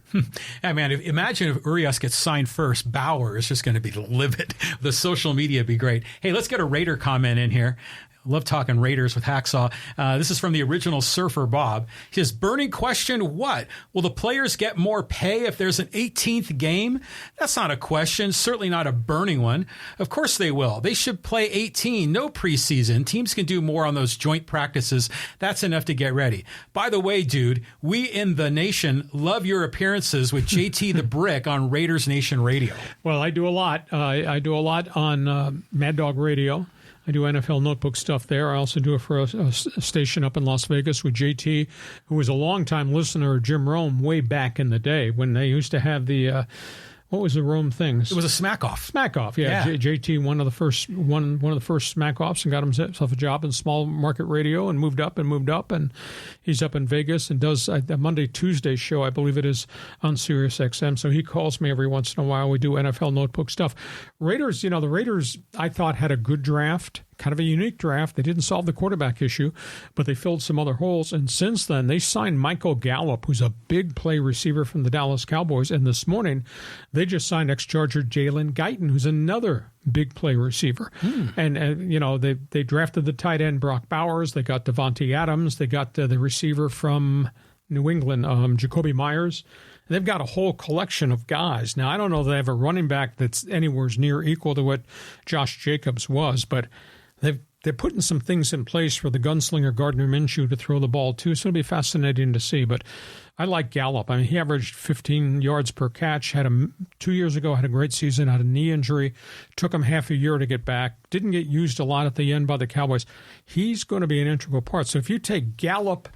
Yeah, man, imagine if Urias gets signed first. Bauer is just going to be livid. The social media would be great. Hey, let's get a Raider comment in here. Love talking Raiders with Hacksaw. This is from the original Surfer Bob. He says, burning question, what? Will the players get more pay if there's an 18th game? That's not a question. Certainly not a burning one. Of course they will. They should play 18. No preseason. Teams can do more on those joint practices. That's enough to get ready. By the way, dude, we in the nation love your appearances with JT the Brick on Raiders Nation Radio. Well, I do a lot. I do a lot on Mad Dog Radio. I do NFL Notebook stuff there. I also do it for a station up in Las Vegas with JT, who was a longtime listener of Jim Rome way back in the day when they used to have the what was the Rome things? It was a smack off. Smack off, yeah. JT one of the first smack offs and got himself a job in small market radio and moved up, and he's up in Vegas and does a Monday Tuesday show, I believe it is, on Sirius XM. So he calls me every once in a while. We do NFL Notebook stuff. Raiders, the Raiders I thought had a good draft. Kind of a unique draft. They didn't solve the quarterback issue, but they filled some other holes. And since then, they signed Michael Gallup, who's a big play receiver from the Dallas Cowboys. And this morning, they just signed ex-Charger Jalen Guyton, who's another big play receiver. And they drafted the tight end Brock Bowers. They got Devontae Adams. They got the receiver from New England, Jacoby Myers. They've got a whole collection of guys. Now, I don't know if they have a running back that's anywhere near equal to what Josh Jacobs was, but they're putting some things in place for the gunslinger Gardner Minshew to throw the ball too, so it'll be fascinating to see. But I like Gallup. I mean, he averaged 15 yards per catch. 2 years ago, had a great season, had a knee injury. Took him half a year to get back. Didn't get used a lot at the end by the Cowboys. He's going to be an integral part. So if you take Gallup,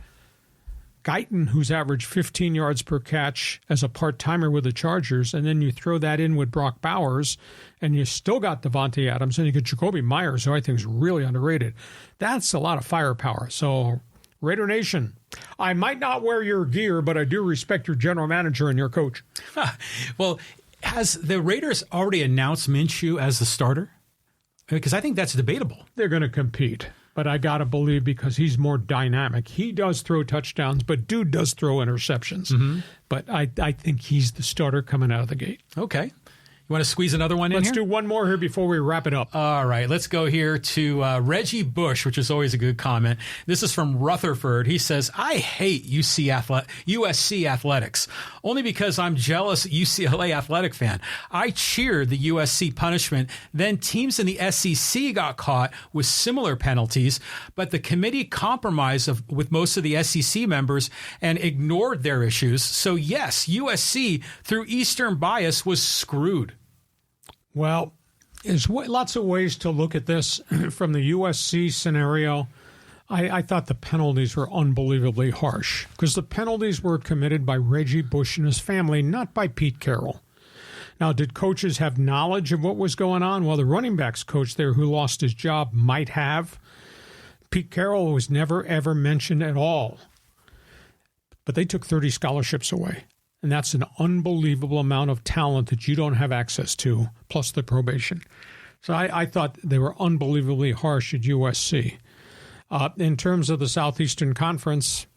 Guyton, who's averaged 15 yards per catch as a part-timer with the Chargers, and then you throw that in with Brock Bowers, and you still got Devontae Adams, and you get Jacoby Myers, who I think is really underrated. That's a lot of firepower. So, Raider Nation, I might not wear your gear, but I do respect your general manager and your coach. Well, has the Raiders already announced Minshew as the starter? Because I think that's debatable. They're going to compete. But I got to believe because he's more dynamic. He does throw touchdowns, but dude does throw interceptions. But I think he's the starter coming out of the gate. Okay. You want to squeeze another one in Let's here? do one more here before we wrap it up. All right. Let's go here to Reggie Bush, which is always a good comment. This is from Rutherford. He says, I hate USC athletics, only because I'm jealous UCLA athletic fan. I cheered the USC punishment. Then teams in the SEC got caught with similar penalties, but the committee compromised with most of the SEC members and ignored their issues. So yes, USC, through Eastern bias, was screwed. Well, there's lots of ways to look at this. From the USC scenario, I thought the penalties were unbelievably harsh because the penalties were committed by Reggie Bush and his family, not by Pete Carroll. Now, did coaches have knowledge of what was going on? Well, the running backs coach there who lost his job might have. Pete Carroll was never, ever mentioned at all. But they took 30 scholarships away. And that's an unbelievable amount of talent that you don't have access to, plus the probation. So I thought they were unbelievably harsh at USC. In terms of the Southeastern Conference,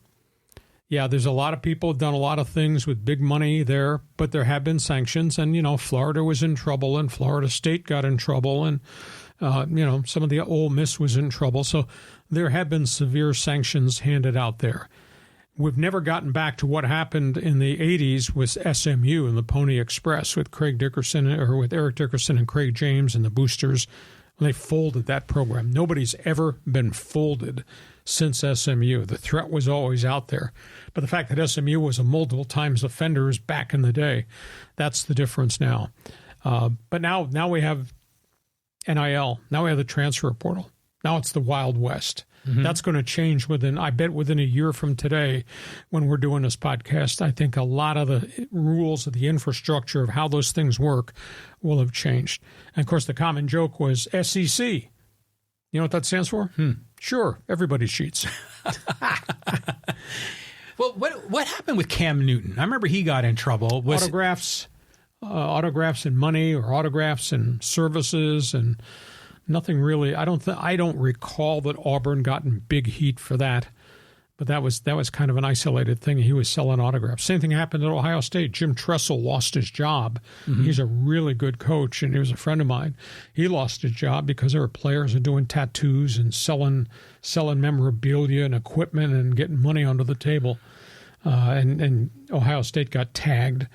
yeah, there's a lot of people have done a lot of things with big money there, but there have been sanctions. And, Florida was in trouble and Florida State got in trouble. And, some of the Ole Miss was in trouble. So there have been severe sanctions handed out there. We've never gotten back to what happened in the 80s with SMU and the Pony Express with Eric Dickerson and Craig James and the Boosters. They folded that program. Nobody's ever been folded since SMU. The threat was always out there. But the fact that SMU was a multiple times offenders back in the day, that's the difference now. But now we have NIL. Now we have the transfer portal. Now it's the Wild West. Mm-hmm. That's going to change within a year from today when we're doing this podcast. I think a lot of the rules of the infrastructure of how those things work will have changed. And, of course, the common joke was SEC. You know what that stands for? Sure, everybody cheats. Well, what happened with Cam Newton? I remember he got in trouble. Autographs and money, or autographs and services, and nothing really. I don't recall that Auburn got in big heat for that, but that was kind of an isolated thing. He was selling autographs. Same thing happened at Ohio State. Jim Tressel lost his job. Mm-hmm. He's a really good coach, and he was a friend of mine. He lost his job because there were players who were doing tattoos and selling memorabilia and equipment and getting money under the table. And Ohio State got tagged.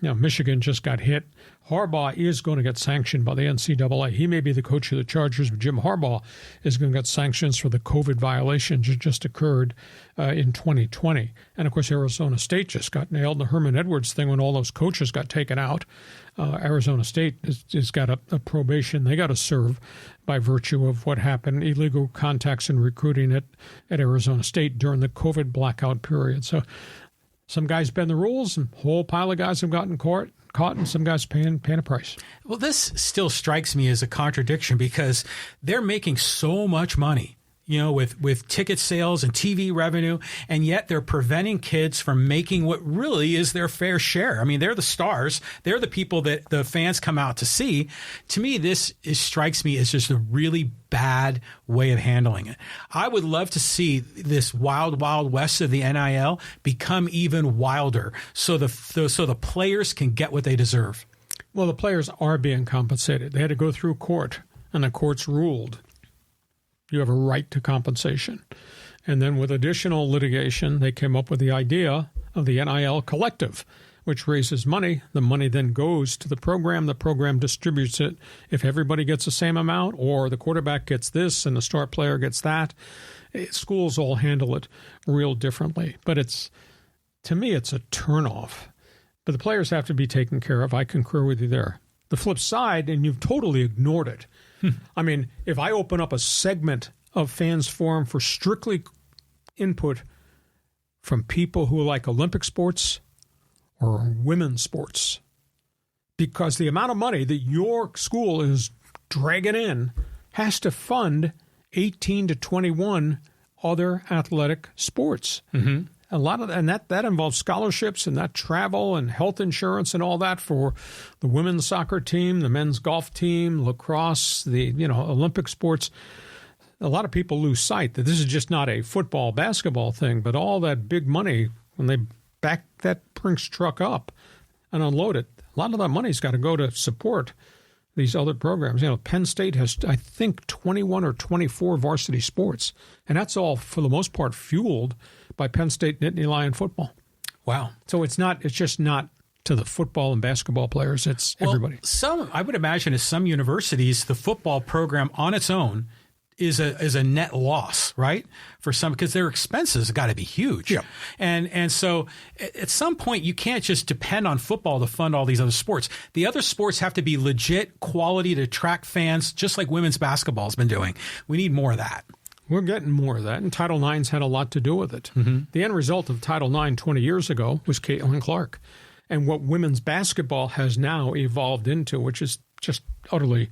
Michigan just got hit. Harbaugh is going to get sanctioned by the NCAA. He may be the coach of the Chargers, but Jim Harbaugh is going to get sanctions for the COVID violations that just occurred in 2020. And, of course, Arizona State just got nailed. The Herman Edwards thing, when all those coaches got taken out, Arizona State has got a probation they got to serve by virtue of what happened, illegal contacts and recruiting at Arizona State during the COVID blackout period. So some guys bend the rules, and a whole pile of guys have gotten caught, and some guys paying a price. Well, this still strikes me as a contradiction because they're making so much money, with ticket sales and TV revenue, and yet they're preventing kids from making what really is their fair share. I mean, they're the stars. They're the people that the fans come out to see. To me, this strikes me as just a really bad way of handling it. I would love to see this wild, wild west of the NIL become even wilder so the players can get what they deserve. Well, the players are being compensated. They had to go through court, and the courts ruled you have a right to compensation. And then with additional litigation, they came up with the idea of the NIL collective, which raises money. The money then goes to the program. The program distributes it. If everybody gets the same amount, or the quarterback gets this and the star player gets that, schools all handle it real differently. But to me, it's a turnoff. But the players have to be taken care of. I concur with you there. The flip side, and you've totally ignored it. I mean, if I open up a segment of Fans Forum for strictly input from people who like Olympic sports or women's sports, because the amount of money that your school is dragging in has to fund 18 to 21 other athletic sports. Mm-hmm. A lot of that involves scholarships and that travel and health insurance and all that for the women's soccer team, the men's golf team, lacrosse, the Olympic sports. A lot of people lose sight that this is just not a football, basketball thing, but all that big money when they back that Brinks truck up and unload it. A lot of that money's got to go to support these other programs. Penn State has, I think, 21 or 24 varsity sports, and that's all for the most part fueled by Penn State Nittany Lion football. Wow. So it's just not to the football and basketball players. It's everybody. I would imagine at some universities, the football program on its own is a net loss, right? For some, because their expenses have got to be huge. Yeah. And so at some point, you can't just depend on football to fund all these other sports. The other sports have to be legit quality to attract fans, just like women's basketball has been doing. We need more of that. We're getting more of that, and Title IX's had a lot to do with it. Mm-hmm. The end result of Title IX 20 years ago was Caitlin Clark, and what women's basketball has now evolved into, which is just utterly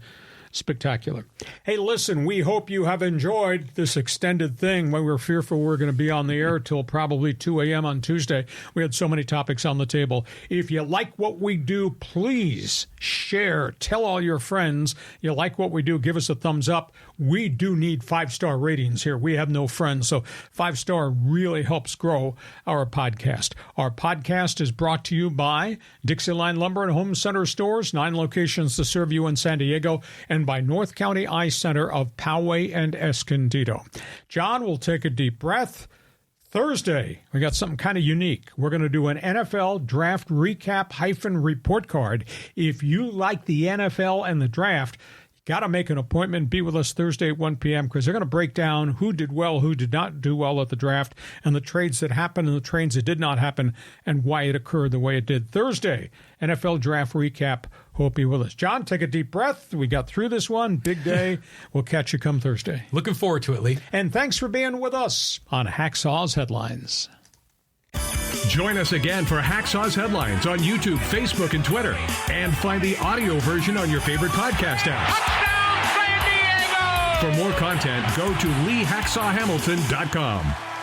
spectacular. Hey, listen, we hope you have enjoyed this extended thing. When we were fearful we were going to be on the air till probably 2 a.m. on Tuesday. We had so many topics on the table. If you like what we do, please share. Tell all your friends you like what we do. Give us a thumbs up. We do need 5-star ratings here. We have no friends, so 5-star really helps grow our podcast. Our podcast is brought to you by DIXIELINE Lumber and Home Center Stores, 9 locations to serve you in San Diego, and by North County Eye Center of Poway and Escondido. John will take a deep breath. Thursday, we got something kind of unique. We're going to do an NFL draft recap -report card. If you like the NFL and the draft, got to make an appointment. Be with us Thursday at 1 p.m. because they're going to break down who did well, who did not do well at the draft, and the trades that happened and the trades that did not happen, and why it occurred the way it did. Thursday, NFL Draft Recap. Hope you're with us. John, take a deep breath. We got through this one. Big day. We'll catch you come Thursday. Looking forward to it, Lee. And thanks for being with us on Hacksaw's Headlines. Join us again for Hacksaw's Headlines on YouTube, Facebook, and Twitter. And find the audio version on your favorite podcast apps. Touchdown, San Diego! For more content, go to LeeHacksawHamilton.com.